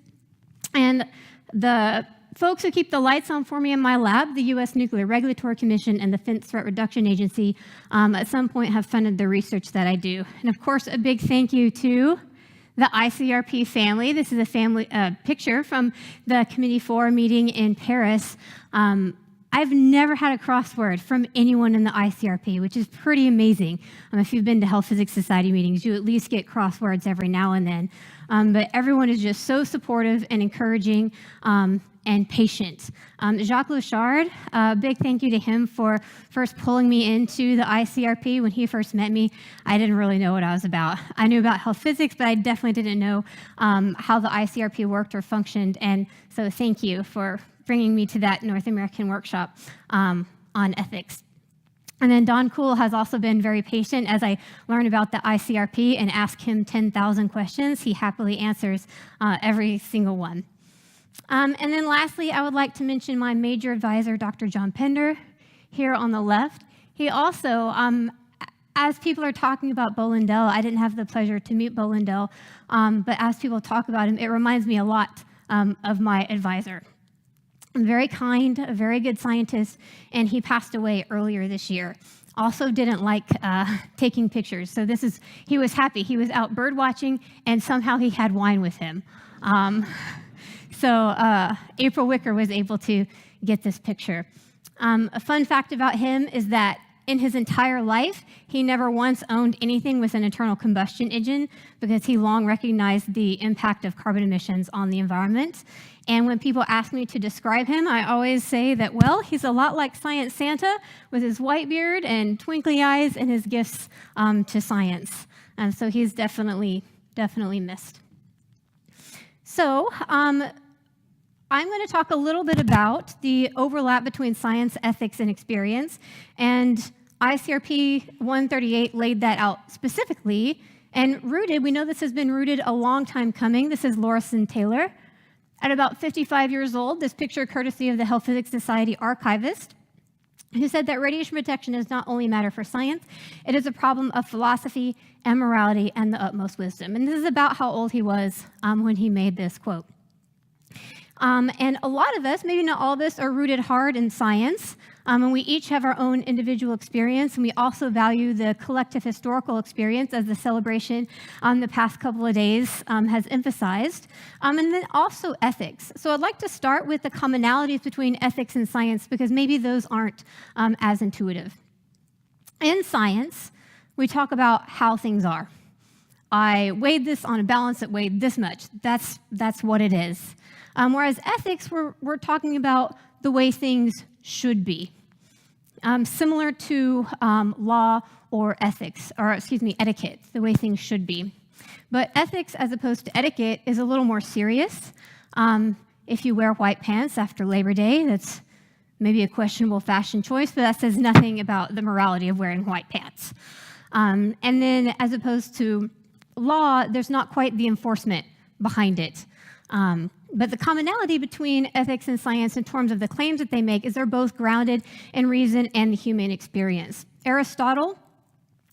S5: And the folks who keep the lights on for me in my lab, the U.S. Nuclear Regulatory Commission and the Defense Threat Reduction Agency, at some point have funded the research that I do. And of course, a big thank you to the ICRP family. This is a family picture from the Committee 4 meeting in Paris. I've never had a crossword from anyone in the ICRP, which is pretty amazing. If you've been to Health Physics Society meetings, you at least get crosswords every now and then. But everyone is just so supportive and encouraging and patient. Jacques Louchard, a big thank you to him for first pulling me into the ICRP. When he first met me, I didn't really know what I was about. I knew about health physics, but I definitely didn't know how the ICRP worked or functioned. And so thank you for bringing me to that North American workshop on ethics. And then Don Kuhl has also been very patient as I learn about the ICRP and ask him 10,000 questions. He happily answers every single one. And then lastly, I would like to mention my major advisor, Dr. John Pender, here on the left. He also, as people are talking about Bo Lindell, I didn't have the pleasure to meet Bo Lindell, but as people talk about him, it reminds me a lot of my advisor. very kind, a very good scientist, and he passed away earlier this year. Also didn't like taking pictures. So he was happy. He was out bird watching, and somehow he had wine with him. So April Wicker was able to get this picture. A fun fact about him is that in his entire life, he never once owned anything with an internal combustion engine because he long recognized the impact of carbon emissions on the environment. And when people ask me to describe him, I always say that, well, he's a lot like Science Santa with his white beard and twinkly eyes and his gifts to science. So he's definitely missed. So I'm going to talk a little bit about the overlap between science, ethics, and experience. And ICRP 138 laid that out specifically and rooted. We know this has been rooted a long time coming. This is Lorison Taylor. At about 55 years old, this picture courtesy of the Health Physics Society archivist, who said that radiation protection is not only a matter for science, it is a problem of philosophy and morality and the utmost wisdom. And this is about how old he was when he made this quote. And a lot of us, maybe not all of us, are rooted hard in science, and we each have our own individual experience, and we also value the collective historical experience as the celebration the past couple of days has emphasized, and then also ethics. So I'd like to start with the commonalities between ethics and science, because maybe those aren't as intuitive. In science, we talk about how things are. I weighed this on a balance that weighed this much. That's what it is. Whereas ethics, we're talking about the way things should be, similar to law or ethics, or etiquette, the way things should be. But ethics, as opposed to etiquette, is a little more serious. If you wear white pants after Labor Day, that's maybe a questionable fashion choice, but that says nothing about the morality of wearing white pants. And then, as opposed to law, there's not quite the enforcement behind it. But the commonality between ethics and science in terms of the claims that they make is they're both grounded in reason and the human experience. Aristotle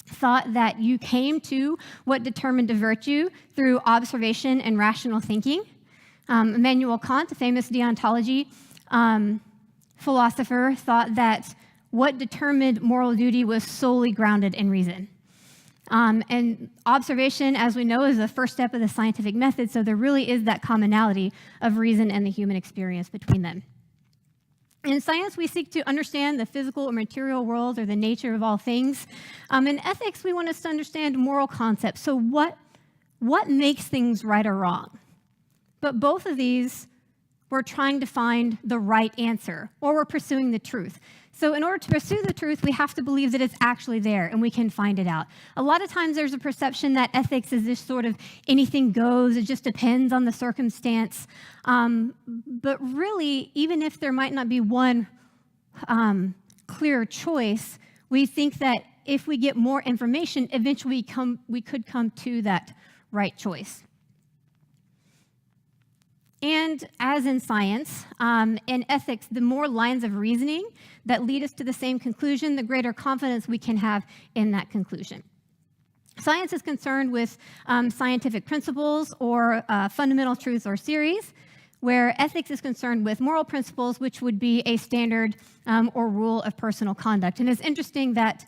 S5: thought that you came to what determined a virtue through observation and rational thinking. Immanuel Kant, the famous deontology philosopher, thought that what determined moral duty was solely grounded in reason. And observation, as we know, is the first step of the scientific method, so there really is that commonality of reason and the human experience between them. In science, we seek to understand the physical or material world or the nature of all things. In ethics, we want us to understand moral concepts. So what makes things right or wrong? But both of these, we're trying to find the right answer, or we're pursuing the truth. So in order to pursue the truth, we have to believe that it's actually there and we can find it out. A lot of times there's a perception that ethics is this sort of anything goes, it just depends on the circumstance. But really, even if there might not be one clear choice, we think that if we get more information, eventually we could come to that right choice. And as in science, in ethics, the more lines of reasoning that lead us to the same conclusion, the greater confidence we can have in that conclusion. Science is concerned with scientific principles or fundamental truths or theories, where ethics is concerned with moral principles, which would be a standard or rule of personal conduct. And it's interesting that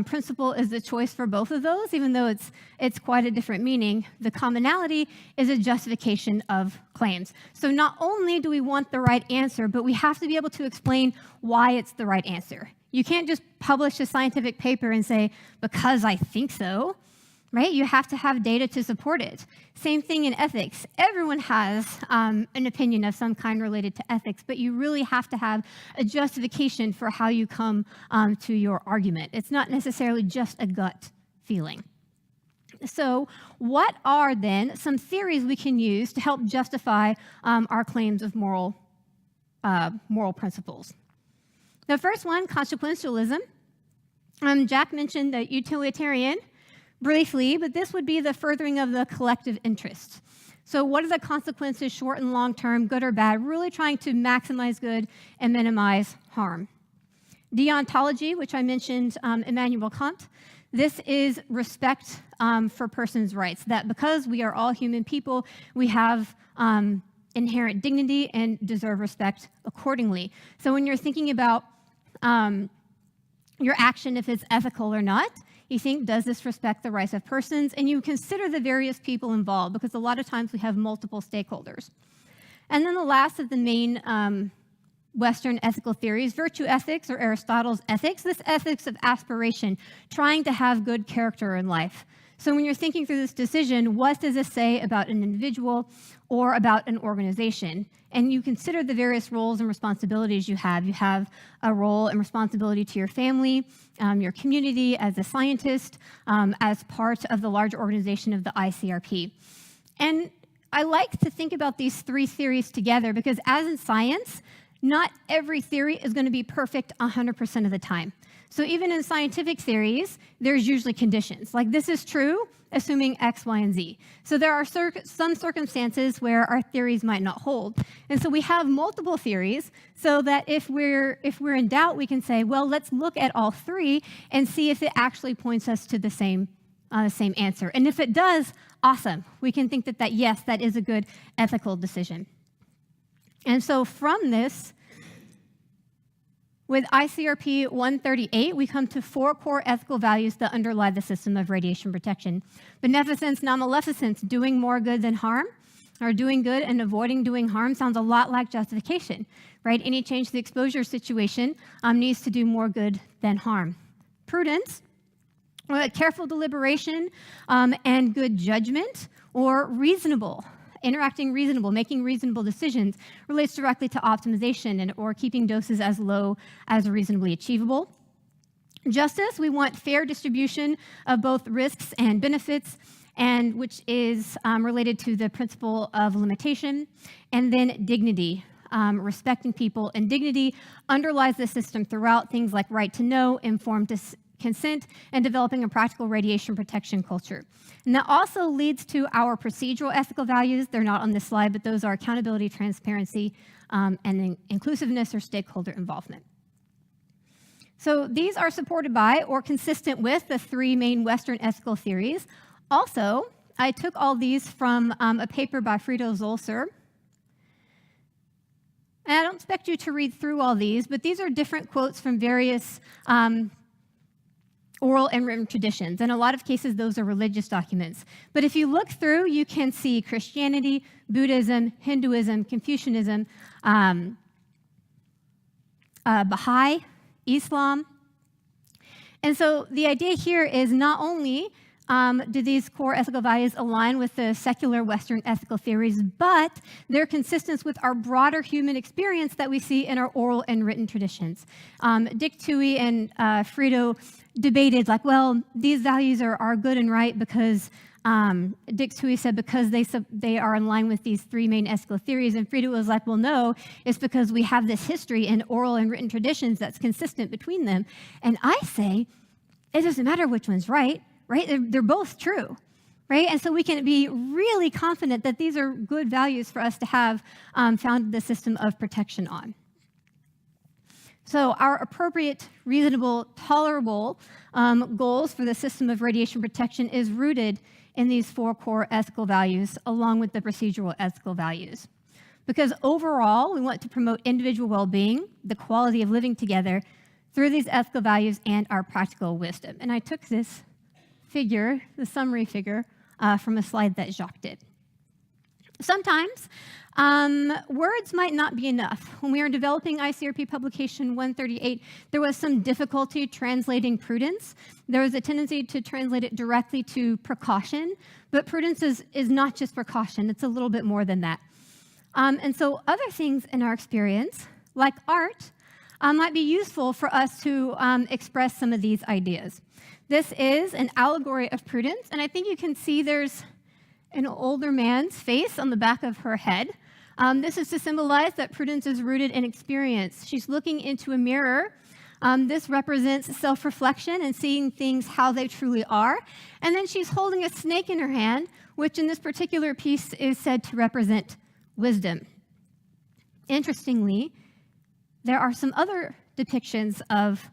S5: principle is the choice for both of those, even though it's quite a different meaning. The commonality is a justification of claims. So not only do we want the right answer, but we have to be able to explain why it's the right answer. You can't just publish a scientific paper and say, because I think so. Right? You have to have data to support it. Same thing in ethics. Everyone has an opinion of some kind related to ethics, but you really have to have a justification for how you come to your argument. It's not necessarily just a gut feeling. So what are then some theories we can use to help justify our claims of moral principles? The first one, consequentialism. Jack mentioned the utilitarian briefly, but this would be the furthering of the collective interest. So what are the consequences, short and long term, good or bad, really trying to maximize good and minimize harm. Deontology, which I mentioned, Immanuel Kant, this is respect for persons' rights, that because we are all human people, we have inherent dignity and deserve respect accordingly. So when you're thinking about your action, if it's ethical or not, you think, does this respect the rights of persons? And you consider the various people involved, because a lot of times we have multiple stakeholders. And then the last of the main Western ethical theories, virtue ethics, or Aristotle's ethics, this ethics of aspiration, trying to have good character in life. So when you're thinking through this decision, what does this say about an individual or about an organization? And you consider the various roles and responsibilities you have. You have a role and responsibility to your family, your community, as a scientist, as part of the large organization of the ICRP. And I like to think about these three theories together because, as in science, not every theory is going to be perfect 100% of the time. So even in scientific theories, there's usually conditions. Like, this is true, assuming X, Y, and Z. So there are some circumstances where our theories might not hold. And so we have multiple theories so that if we're in doubt, we can say, well, let's look at all three and see if it actually points us to the same answer. And if it does, awesome. We can think that yes, that is a good ethical decision. And so from this, with ICRP 138, we come to 4 core ethical values that underlie the system of radiation protection. Beneficence, non-maleficence, doing more good than harm, or doing good and avoiding doing harm sounds a lot like justification, right? Any change to the exposure situation needs to do more good than harm. Prudence, careful deliberation and good judgment, or reasonable. Interacting reasonable, making reasonable decisions relates directly to optimization or keeping doses as low as reasonably achievable. Justice, we want fair distribution of both risks and benefits, and which is related to the principle of limitation. And then dignity, respecting people, and dignity underlies the system throughout, things like right to know, informed consent, and developing a practical radiation protection culture. And that also leads to our procedural ethical values. They're not on this slide, but those are accountability, transparency, and inclusiveness or stakeholder involvement. So these are supported by or consistent with the 3 main Western ethical theories. Also, I took all these from a paper by Frido Zolcer. And I don't expect you to read through all these, but these are different quotes from various oral and written traditions. In a lot of cases, those are religious documents. But if you look through, you can see Christianity, Buddhism, Hinduism, Confucianism, Baha'i, Islam. And so the idea here is not only do these core ethical values align with the secular Western ethical theories, but they're consistent with our broader human experience that we see in our oral and written traditions. Dick Toohey and Frido debated, like, well, these values are good and right because Dick Toohey said because they are in line with these 3 main ethical theories, and Frido was like, well, no, it's because we have this history in oral and written traditions that's consistent between them. And I say, it doesn't matter which one's right? They're both true, right? And so we can be really confident that these are good values for us to have founded the system of protection on. So our appropriate, reasonable, tolerable goals for the system of radiation protection is rooted in these 4 core ethical values, along with the procedural ethical values. Because overall, we want to promote individual well-being, the quality of living together, through these ethical values and our practical wisdom. And I took this figure, the summary figure, from a slide that Jacques did. Sometimes words might not be enough. When we were developing ICRP publication 138, there was some difficulty translating prudence. There was a tendency to translate it directly to precaution, but prudence is not just precaution, it's a little bit more than that. And so other things in our experience, like art, might be useful for us to express some of these ideas. This is an allegory of prudence, and I think you can see there's an older man's face on the back of her head. This is to symbolize that prudence is rooted in experience. She's looking into a mirror. This represents self-reflection and seeing things how they truly are. And then she's holding a snake in her hand, which in this particular piece is said to represent wisdom. Interestingly, there are some other depictions of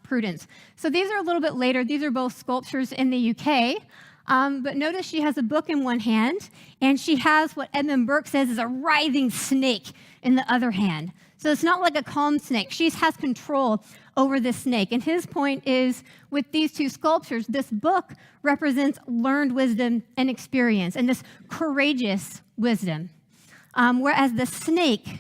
S5: prudence. So these are a little bit later. These are both sculptures in the UK. But notice she has a book in one hand, and she has what Edmund Burke says is a writhing snake in the other hand. So it's not like a calm snake. She has control over this snake. And his point is, with these two sculptures, this book represents learned wisdom and experience, and this courageous wisdom. Whereas the snake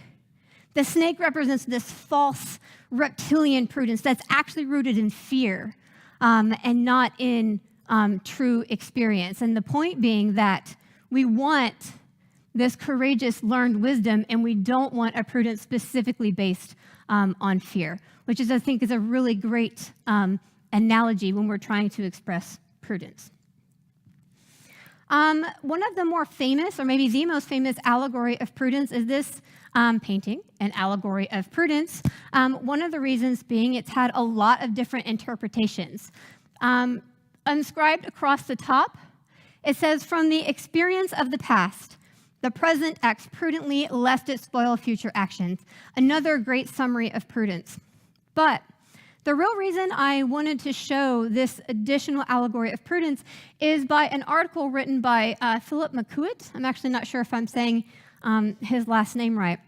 S5: represents this false reptilian prudence that's actually rooted in fear and not in true experience. And the point being that we want this courageous learned wisdom, and we don't want a prudence specifically based on fear, which is, I think, is a really great analogy when we're trying to express prudence. One of the more famous, or maybe the most famous allegory of prudence is this painting, An Allegory of Prudence. One of the reasons being it's had a lot of different interpretations. Inscribed across the top, it says, "From the experience of the past, the present acts prudently lest it spoil future actions." Another great summary of prudence. But the real reason I wanted to show this additional allegory of prudence is by an article written by Philip McCuitt. I'm actually not sure if I'm saying his last name right.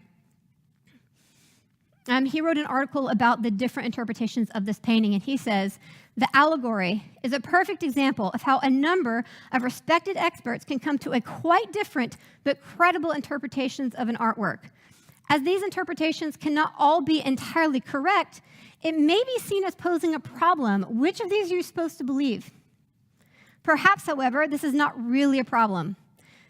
S5: He wrote an article about the different interpretations of this painting, and he says, "The allegory is a perfect example of how a number of respected experts can come to a quite different but credible interpretations of an artwork. As these interpretations cannot all be entirely correct, it may be seen as posing a problem. Which of these are you supposed to believe? Perhaps, however, this is not really a problem.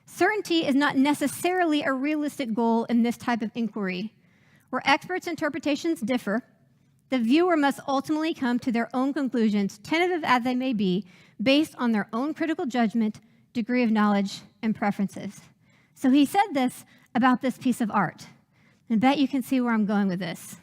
S5: Certainty is not necessarily a realistic goal in this type of inquiry. Where experts' interpretations differ, the viewer must ultimately come to their own conclusions, tentative as they may be, based on their own critical judgment, degree of knowledge, and preferences." So he said this about this piece of art. I bet you can see where I'm going with this.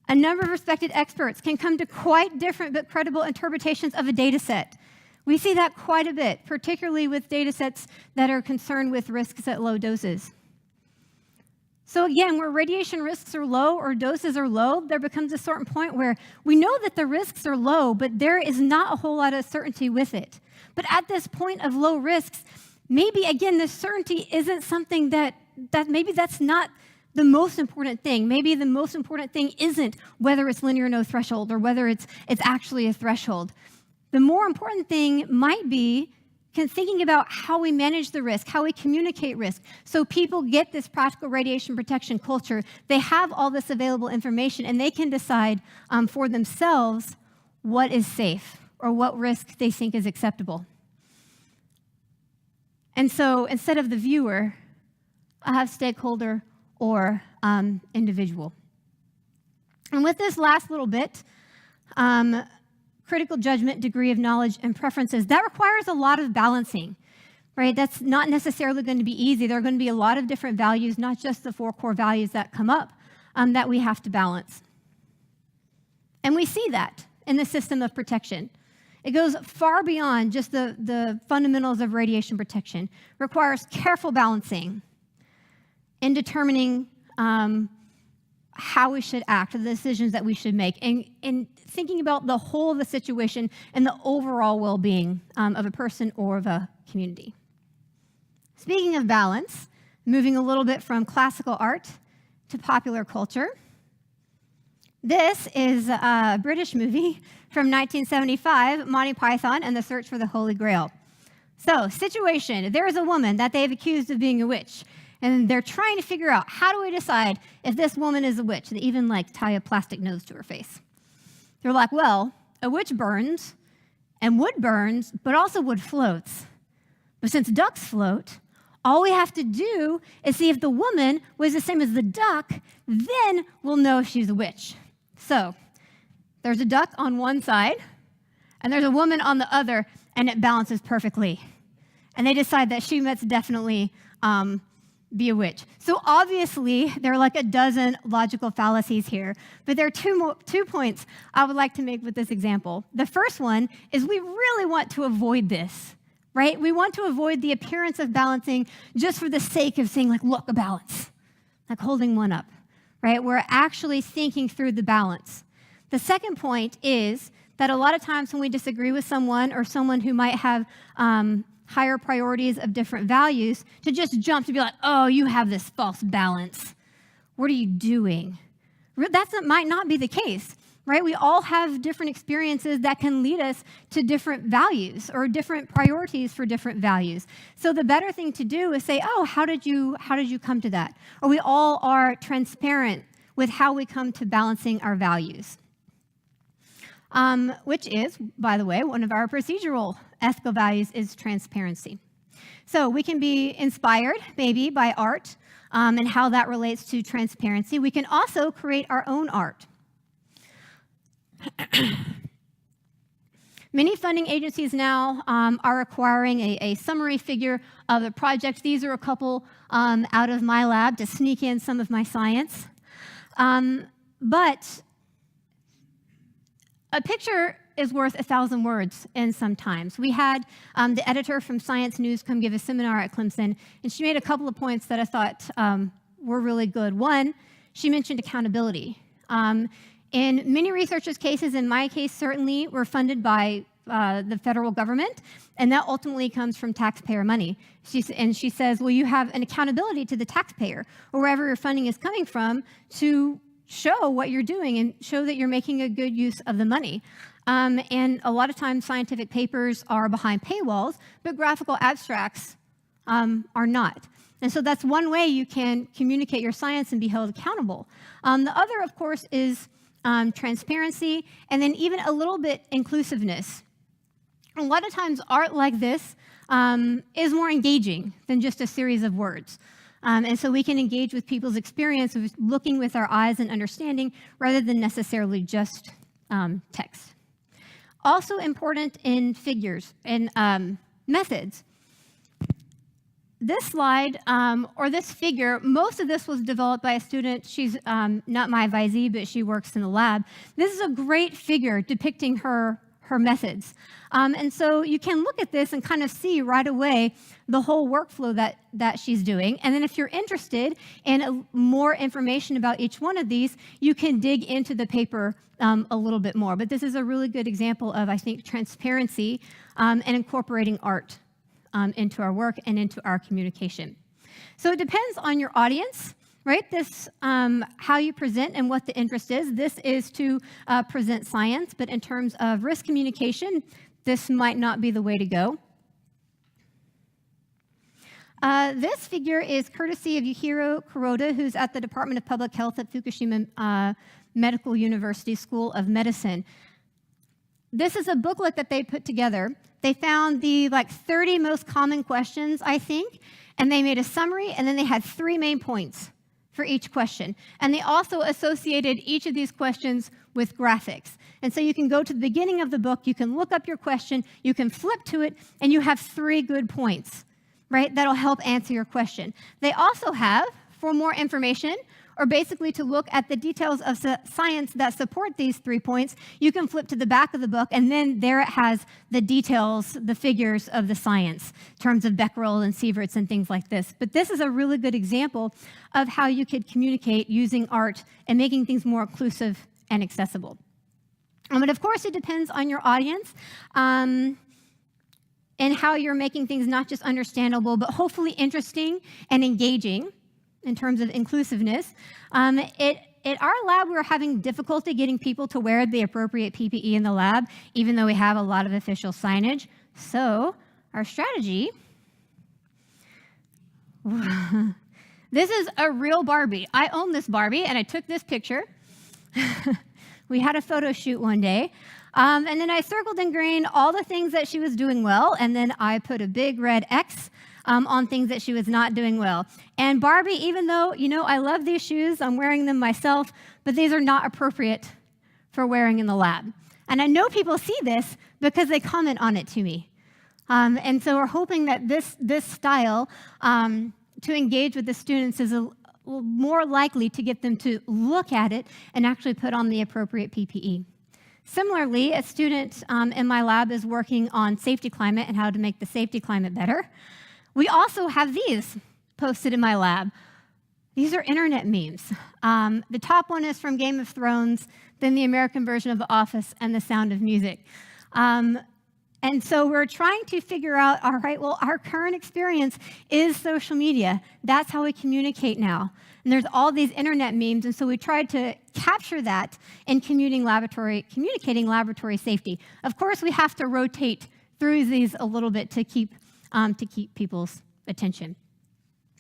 S5: A number of respected experts can come to quite different but credible interpretations of a data set. We see that quite a bit, particularly with data sets that are concerned with risks at low doses. So again, where radiation risks are low or doses are low, there becomes a certain point where we know that the risks are low, but there is not a whole lot of certainty with it. But at this point of low risks, maybe, again, the certainty isn't something that maybe that's not the most important thing. Maybe the most important thing isn't whether it's linear no threshold or whether it's actually a threshold. The more important thing might be thinking about how we manage the risk, how we communicate risk, so people get this practical radiation protection culture. They have all this available information, and they can decide for themselves what is safe or what risk they think is acceptable. And so instead of the viewer, I have stakeholder or individual. And with this last little bit, critical judgment, degree of knowledge, and preferences, that requires a lot of balancing, right? That's not necessarily going to be easy. There are going to be a lot of different values, not just the 4 core values that come up, that we have to balance. And we see that in the system of protection. It goes far beyond just the fundamentals of radiation protection. It requires careful balancing in determining how we should act, the decisions that we should make, and thinking about the whole of the situation and the overall well-being of a person or of a community. Speaking of balance, moving a little bit from classical art to popular culture, this is a British movie from 1975, Monty Python and the Search for the Holy Grail. So, situation, there is a woman that they've accused of being a witch, and they're trying to figure out, how do we decide if this woman is a witch? They even tie a plastic nose to her face. They're like, well, a witch burns, and wood burns, but also wood floats. But since ducks float, all we have to do is see if the woman was the same as the duck, then we'll know if she's a witch. So there's a duck on one side, and there's a woman on the other, and it balances perfectly. And they decide that she must definitely be a witch. So obviously, there are a dozen logical fallacies here, but there are two points I would like to make with this example. The first one is we really want to avoid this, right? We want to avoid the appearance of balancing just for the sake of saying, look, a balance, holding one up, right? We're actually thinking through the balance. The second point is that a lot of times when we disagree with someone or someone who might have higher priorities of different values, to just jump to be like, oh, you have this false balance. What are you doing? That might not be the case, right? We all have different experiences that can lead us to different values or different priorities for different values. So the better thing to do is say, oh, how did you come to that? Or we all are transparent with how we come to balancing our values. Which is, by the way, one of our procedural ethical values is transparency. So we can be inspired, maybe, by art and how that relates to transparency. We can also create our own art. Many funding agencies now are requiring a summary figure of the project. These are a couple out of my lab to sneak in some of my science. But a picture is worth 1,000 words, and sometimes. We had the editor from Science News come give a seminar at Clemson, and she made a couple of points that I thought were really good. One, she mentioned accountability. In many researchers' cases, in my case certainly, we're funded by the federal government, and that ultimately comes from taxpayer money. She says, well, you have an accountability to the taxpayer, or wherever your funding is coming from, to show what you're doing and show that you're making a good use of the money. And a lot of times scientific papers are behind paywalls, but graphical abstracts are not. And so that's one way you can communicate your science and be held accountable. The other, of course, is transparency, and then even a little bit inclusiveness. A lot of times art like this is more engaging than just a series of words. And so we can engage with people's experience of looking with our eyes and understanding rather than necessarily just text. Also important in figures and methods. This slide, or this figure, most of this was developed by a student. She's not my advisee, but she works in the lab. This is a great figure depicting her methods. And so you can look at this and kind of see right away the whole workflow that she's doing. And then if you're interested in more information about each one of these, you can dig into the paper a little bit more. But this is a really good example of, I think, transparency and incorporating art into our work and into our communication. So it depends on your audience, right? This, how you present and what the interest is. This is to present science, but in terms of risk communication, this might not be the way to go. This figure is courtesy of Yuhiro Kuroda, who's at the Department of Public Health at Fukushima Medical University School of Medicine. This is a booklet that they put together. They found the 30 most common questions, I think, and they made a summary, and then they had 3 main points for each question. And they also associated each of these questions with graphics. And so you can go to the beginning of the book, you can look up your question, you can flip to it, and you have 3 good points, right? That'll help answer your question. They also have, for more information, or basically to look at the details of science that support these 3 points, you can flip to the back of the book, and then there it has the details, the figures of the science, in terms of Becquerel and Sieverts and things like this. But this is a really good example of how you could communicate using art and making things more inclusive and accessible. But of course, it depends on your audience and how you're making things not just understandable, but hopefully interesting and engaging in terms of inclusiveness. At our lab, we're having difficulty getting people to wear the appropriate PPE in the lab, even though we have a lot of official signage. So our strategy, this is a real Barbie. I own this Barbie, and I took this picture. We had a photo shoot one day. And then I circled in green all the things that she was doing well, and then I put a big red X on things that she was not doing well. And Barbie, even though, I love these shoes, I'm wearing them myself, but these are not appropriate for wearing in the lab. And I know people see this because they comment on it to me. And so we're hoping that this style to engage with the students is more likely to get them to look at it and actually put on the appropriate PPE. Similarly, a student in my lab is working on safety climate and how to make the safety climate better. We also have these posted in my lab. These are internet memes. The top one is from Game of Thrones, then the American version of The Office, and The Sound of Music. And so we're trying to figure out, all right, well, our current experience is social media. That's how we communicate now. And there's all these internet memes, and so we tried to capture that in communicating laboratory safety. Of course, we have to rotate through these a little bit to keep people's attention.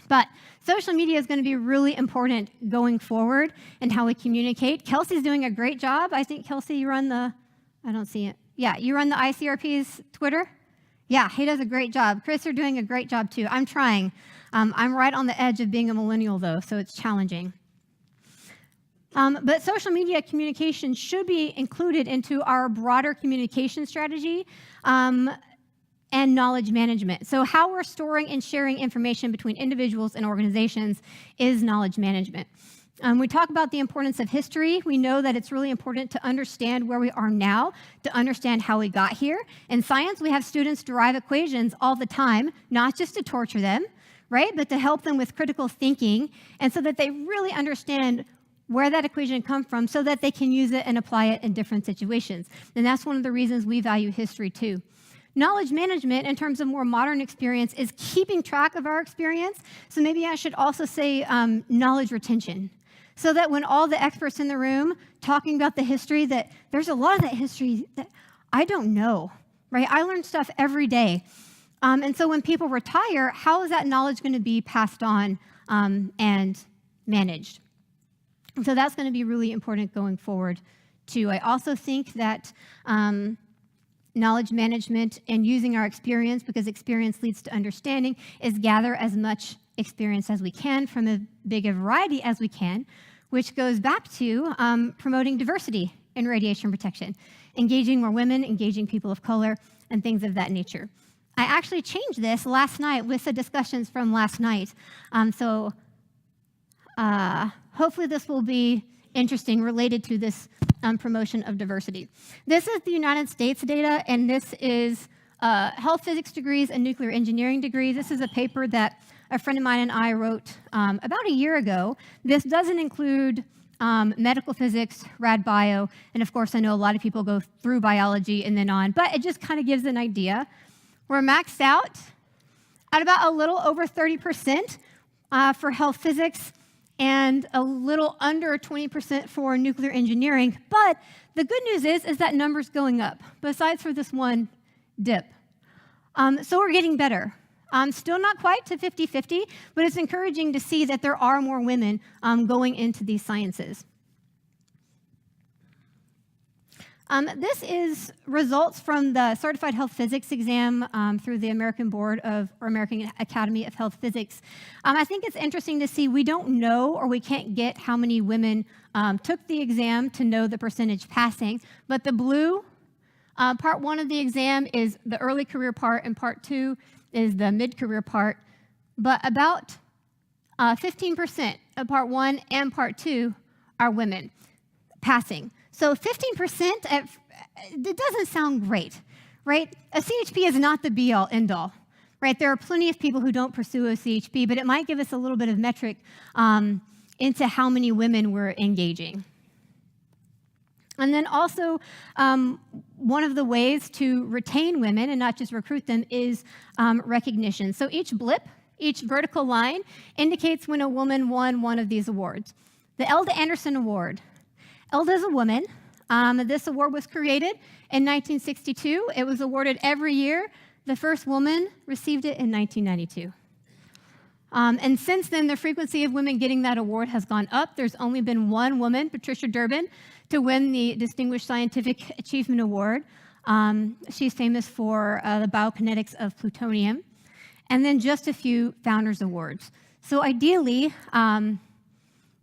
S5: But social media is going to be really important going forward in how we communicate. Kelsey's doing a great job. I think, Kelsey, you run the, I don't see it. Yeah, you run the ICRP's Twitter? Yeah, he does a great job. Chris, you're doing a great job too. I'm trying. I'm right on the edge of being a millennial though, so it's challenging. But social media communication should be included into our broader communication strategy and knowledge management. So how we're storing and sharing information between individuals and organizations is knowledge management. We talk about the importance of history. We know that it's really important to understand where we are now, to understand how we got here. In science, we have students derive equations all the time, not just to torture them, right, but to help them with critical thinking, and so that they really understand where that equation comes from so that they can use it and apply it in different situations. And that's one of the reasons we value history too. Knowledge management, in terms of more modern experience, is keeping track of our experience. So maybe I should also say knowledge retention. So that when all the experts in the room talking about the history, that there's a lot of that history that I don't know, right? I learn stuff every day. And so when people retire, how is that knowledge going to be passed on and managed? So that's going to be really important going forward, too. I also think that knowledge management and using our experience, because experience leads to understanding, is gather as much experience as we can from as big a variety as we can, which goes back to promoting diversity in radiation protection, engaging more women, engaging people of color, and things of that nature. I actually changed this last night with the discussions from last night. So hopefully this will be interesting related to this promotion of diversity. This is the United States data, and this is health physics degrees and nuclear engineering degrees. This is a paper that a friend of mine and I wrote about a year ago. This doesn't include medical physics, rad bio, and of course I know a lot of people go through biology and then on, but it just kind of gives an idea. We're maxed out at about a little over 30% for health physics and a little under 20% for nuclear engineering. But the good news is that number's going up, besides for this one dip. So we're getting better. Still not quite to 50-50, but it's encouraging to see that there are more women going into these sciences. This is results from the Certified Health Physics exam through the American Academy of Health Physics. I think it's interesting to see we don't know, or we can't get how many women took the exam to know the percentage passing, but the blue part 1 of the exam is the early career part, and part 2 is the mid-career part, but about 15% of part 1 and part 2 are women passing. So 15%, it doesn't sound great, right? A CHP is not the be-all, end-all, right? There are plenty of people who don't pursue a CHP, but it might give us a little bit of metric into how many women we're engaging. And then also, one of the ways to retain women and not just recruit them is recognition. So each blip, each vertical line, indicates when a woman won one of these awards. The Elda Anderson Award. Elda is a woman. This award was created in 1962. It was awarded every year. The first woman received it in 1992. And since then, the frequency of women getting that award has gone up. There's only been one woman, Patricia Durbin, to win the Distinguished Scientific Achievement Award. She's famous for the biokinetics of plutonium. And then just a few Founders Awards. So ideally,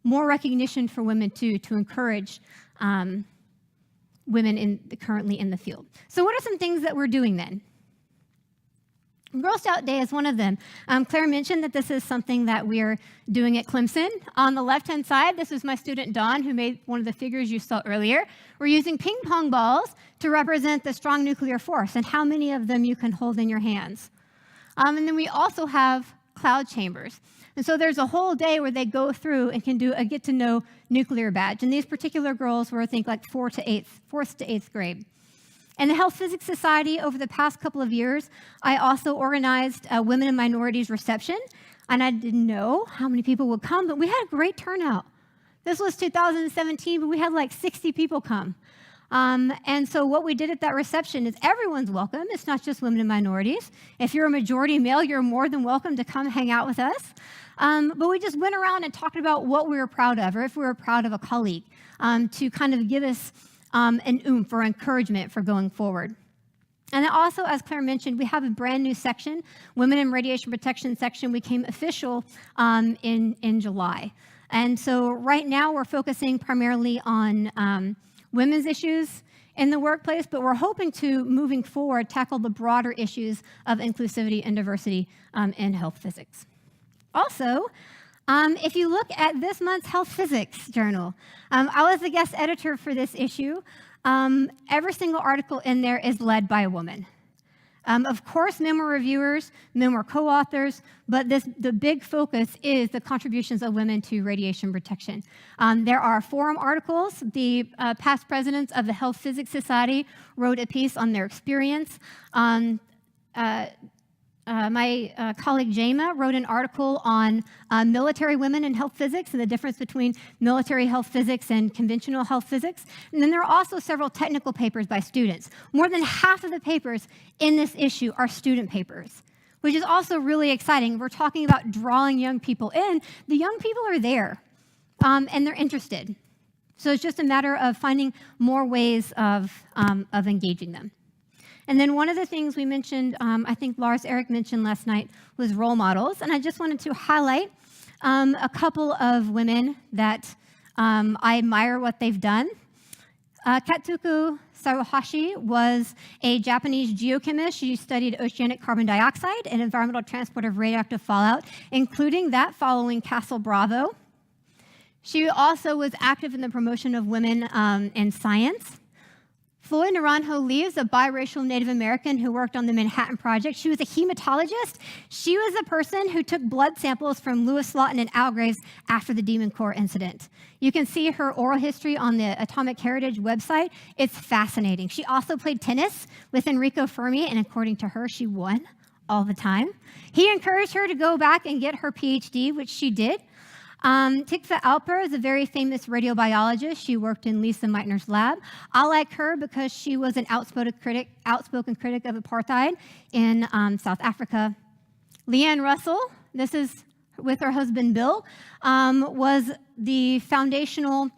S5: more recognition for women, too, to encourage women currently in the field. So what are some things that we're doing then? Girl Scout Day is one of them. Claire mentioned that this is something that we're doing at Clemson. On the left-hand side, this is my student Dawn, who made one of the figures you saw earlier. We're using ping pong balls to represent the strong nuclear force and how many of them you can hold in your hands. And then we also have cloud chambers. And so there's a whole day where they go through and can do a get-to-know nuclear badge. And these particular girls were, I think, like 4th to 8th grade. And the Health Physics Society, over the past couple of years, I also organized a Women and Minorities reception. And I didn't know how many people would come, but we had a great turnout. This was 2017, but we had like 60 people come. And so what we did at that reception is everyone's welcome. It's not just women and minorities. If you're a majority male, you're more than welcome to come hang out with us. But we just went around and talked about what we were proud of, or if we were proud of a colleague, to kind of give us an oomph or encouragement for going forward. And then also, as Claire mentioned, we have a brand new section, Women in Radiation Protection section. We came official in July. And so right now we're focusing primarily on women's issues in the workplace, but we're hoping to, moving forward, tackle the broader issues of inclusivity and diversity in health physics. Also, if you look at this month's Health Physics Journal, I was the guest editor for this issue. Every single article in there is led by a woman. Of course, men were reviewers, men were co-authors, but the big focus is the contributions of women to radiation protection. There are forum articles. The past presidents of the Health Physics Society wrote a piece on their experience. My colleague Jema wrote an article on military women in health physics and the difference between military health physics and conventional health physics. And then there are also several technical papers by students. More than half of the papers in this issue are student papers, which is also really exciting. We're talking about drawing young people in. The young people are there, and they're interested. So it's just a matter of finding more ways of engaging them. And then one of the things we mentioned, I think Lars Erik mentioned last night, was role models. And I just wanted to highlight a couple of women that I admire what they've done. Katsuko Saruhashi was a Japanese geochemist. She studied oceanic carbon dioxide and environmental transport of radioactive fallout, including that following Castle Bravo. She also was active in the promotion of women in science. Floyd Naranjo Lee is a biracial Native American who worked on the Manhattan Project. She was a hematologist. She was the person who took blood samples from Lewis Lawton and Al Graves after the Demon Core incident. You can see her oral history on the Atomic Heritage website. It's fascinating. She also played tennis with Enrico Fermi, and according to her, she won all the time. He encouraged her to go back and get her PhD, which she did. Tikva Alper is a very famous radiobiologist. She worked in Lisa Meitner's lab. I like her because she was an outspoken critic of apartheid in South Africa. Leanne Russell, this is with her husband Bill, was the foundational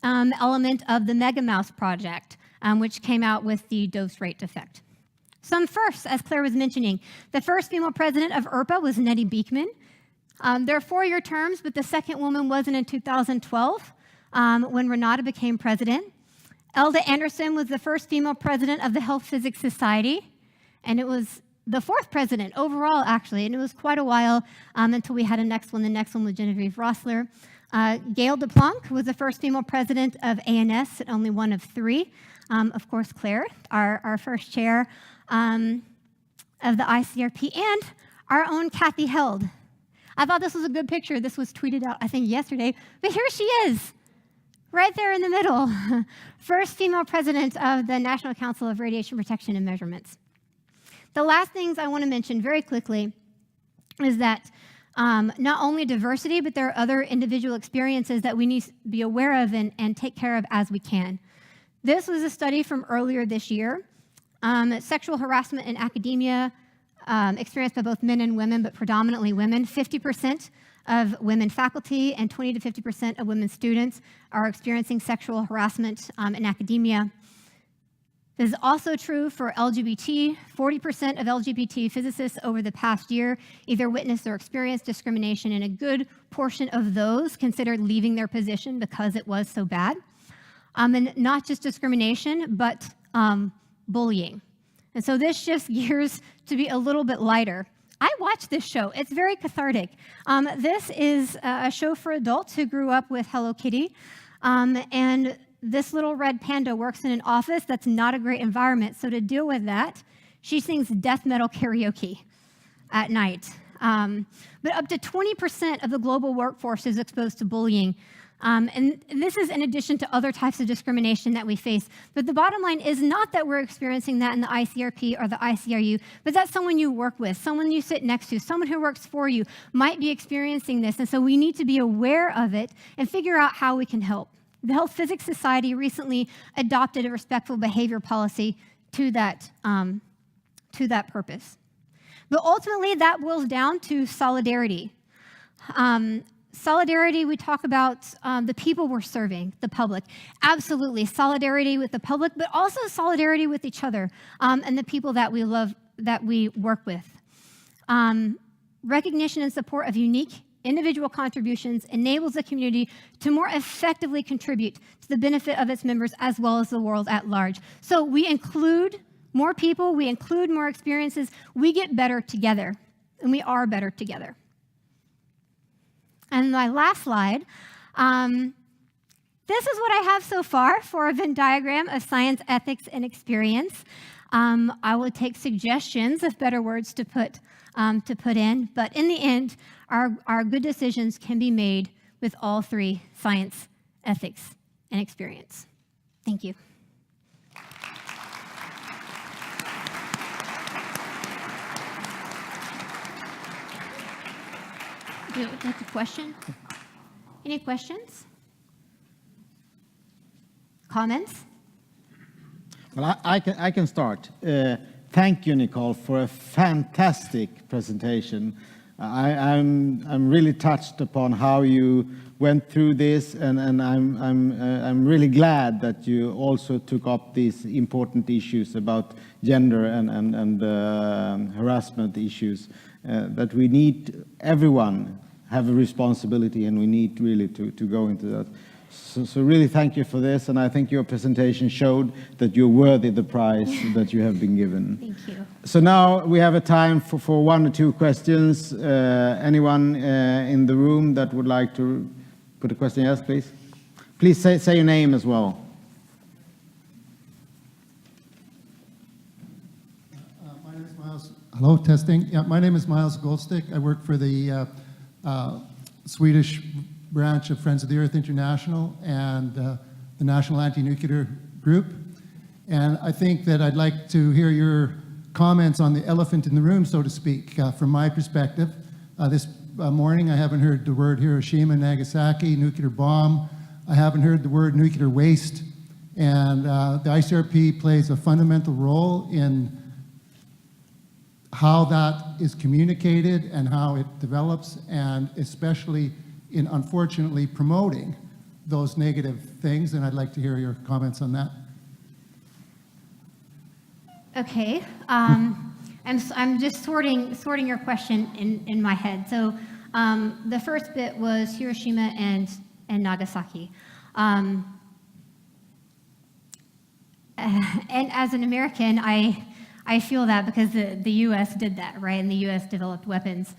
S5: element of the Megamouse project, which came out with the dose rate defect. Some firsts, as Claire was mentioning. The first female president of IRPA was Nettie Beekman. There are 4-year terms, but the second woman wasn't in 2012 when Renata became president. Elda Anderson was the first female president of the Health Physics Society, and it was the 4th president overall, actually, and it was quite a while until we had a next one. The next one was Genevieve Rossler. Gail DePlanck was the first female president of ANS, and only one of 3. Of course, Claire, our first chair of the ICRP, and our own Kathy Held. I thought this was a good picture. This was tweeted out, I think, yesterday. But here she is, right there in the middle. First female president of the National Council of Radiation Protection and Measurements. The last things I want to mention very quickly is that not only diversity, but there are other individual experiences that we need to be aware of and take care of as we can. This was a study from earlier this year. Sexual harassment in academia, experienced by both men and women, but predominantly women. 50% of women faculty and 20 to 50% of women students are experiencing sexual harassment in academia. This is also true for LGBT. 40% of LGBT physicists over the past year either witnessed or experienced discrimination, and a good portion of those considered leaving their position because it was so bad. And not just discrimination, but bullying. And so this shifts gears to be a little bit lighter. I watch this show. It's very cathartic. This is a show for adults who grew up with Hello Kitty. And this little red panda works in an office that's not a great environment. So to deal with that, she sings death metal karaoke at night. But up to 20% of the global workforce is exposed to bullying. And this is in addition to other types of discrimination that we face. But the bottom line is not that we're experiencing that in the ICRP or the ICRU, but that someone you work with, someone you sit next to, someone who works for you might be experiencing this. And so we need to be aware of it and figure out how we can help. The Health Physics Society recently adopted a respectful behavior policy to that purpose. But ultimately, that boils down to solidarity. Solidarity, we talk about the people we're serving, the public. Absolutely, solidarity with the public, but also solidarity with each other and the people that we love, that we work with. Recognition and support of unique individual contributions enables the community to more effectively contribute to the benefit of its members as well as the world at large. So we include more people, we include more experiences, we get better together, and we are better together. And my last slide, this is what I have so far for a Venn diagram of science, ethics, and experience. I will take suggestions of better words to put in, but in the end, our good decisions can be made with all three: science, ethics, and experience. Thank you. That's a question? Any questions? Comments?
S2: Well, I can start. Thank you, Nicole, for a fantastic presentation. I'm really touched upon how you went through this, and I'm really glad that you also took up these important issues about gender and harassment issues. That we need, everyone have a responsibility, and we need really to go into that. So really thank you for this, and I think your presentation showed that you're worthy the prize that you have been given.
S5: Thank you.
S2: So now we have a time for one or two questions. Anyone in the room that would like to put a question? Yes, please. Please say your name as well.
S6: My name is Miles. Hello, testing. Yeah, my name is Miles Goldstick. I work for the Swedish branch of Friends of the Earth International and the National Anti-Nuclear Group. And I think that I'd like to hear your comments on the elephant in the room, so to speak, from my perspective. This morning, I haven't heard the word Hiroshima, Nagasaki, nuclear bomb. I haven't heard the word nuclear waste. And the ICRP plays a fundamental role in how that is communicated and how it develops, and especially in, unfortunately, promoting those negative things, and I'd like to hear your comments on that.
S5: Okay, I'm just sorting your question in my head. So the first bit was Hiroshima and Nagasaki. And as an American, I feel that because the U.S. did that, right? And the U.S. developed weapons.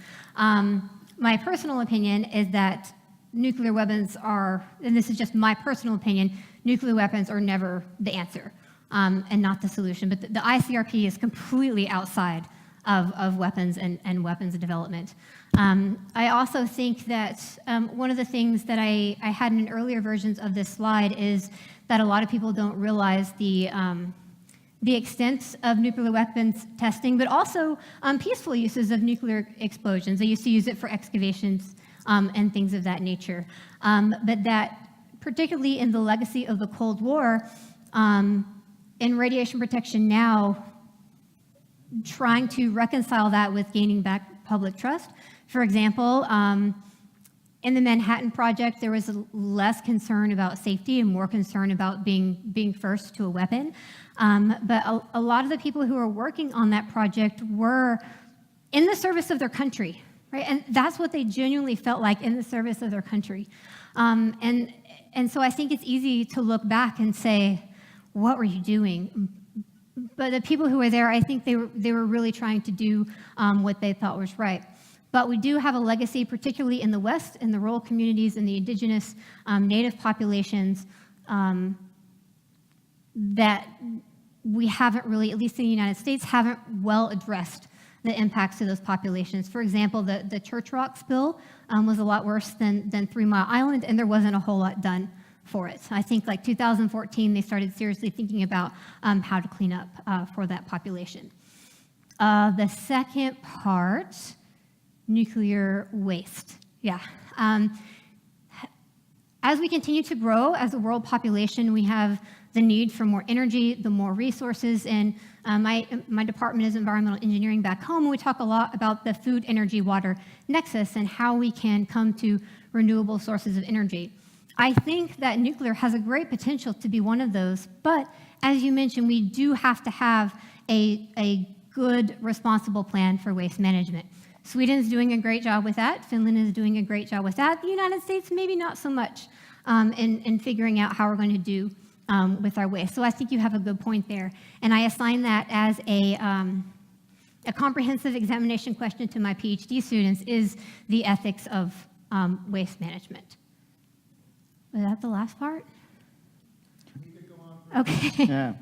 S5: My personal opinion is that nuclear weapons are, and this is just my personal opinion, nuclear weapons are never the answer and not the solution. But the ICRP is completely outside of weapons and weapons development. I also think that one of the things that I had in earlier versions of this slide is that a lot of people don't realize the extent of nuclear weapons testing, but also peaceful uses of nuclear explosions. They used to use it for excavations and things of that nature. But that, particularly in the legacy of the Cold War, in radiation protection now, trying to reconcile that with gaining back public trust. For example, in the Manhattan Project, there was less concern about safety and more concern about being first to a weapon. But a lot of the people who were working on that project were in the service of their country, right? And that's what they genuinely felt like, in the service of their country. And so I think it's easy to look back and say, what were you doing? But the people who were there, I think they were really trying to do what they thought was right. But we do have a legacy, particularly in the West, in the rural communities, in the indigenous native populations, that we haven't really, at least in the United States, haven't well addressed the impacts to those populations. For example, the Church Rock spill was a lot worse than 3 Mile Island, and there wasn't a whole lot done for it. I think like 2014, they started seriously thinking about how to clean up for that population. The second part, nuclear waste. Yeah. As we continue to grow as a world population, we have the need for more energy, the more resources, and my department is environmental engineering back home, and we talk a lot about the food, energy, water nexus and how we can come to renewable sources of energy. I think that nuclear has a great potential to be one of those, but as you mentioned, we do have to have a good, responsible plan for waste management. Sweden's doing a great job with that. Finland is doing a great job with that. The United States, maybe not so much in figuring out how we're going to do with our waste. So I think you have a good point there. And I assign that as a comprehensive examination question to my PhD students is the ethics of waste management. Was that the last part? Okay.
S2: Yeah,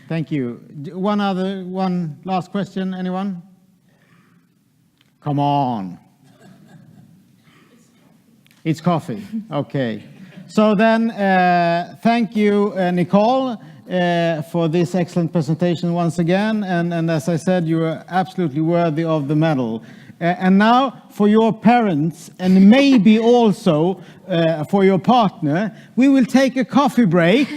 S2: thank you. One last question, anyone? Come on. It's coffee. Okay. So then, thank you, Nicole, for this excellent presentation once again. And as I said, you are absolutely worthy of the medal. And now, for your parents, and maybe also for your partner, we will take a coffee break.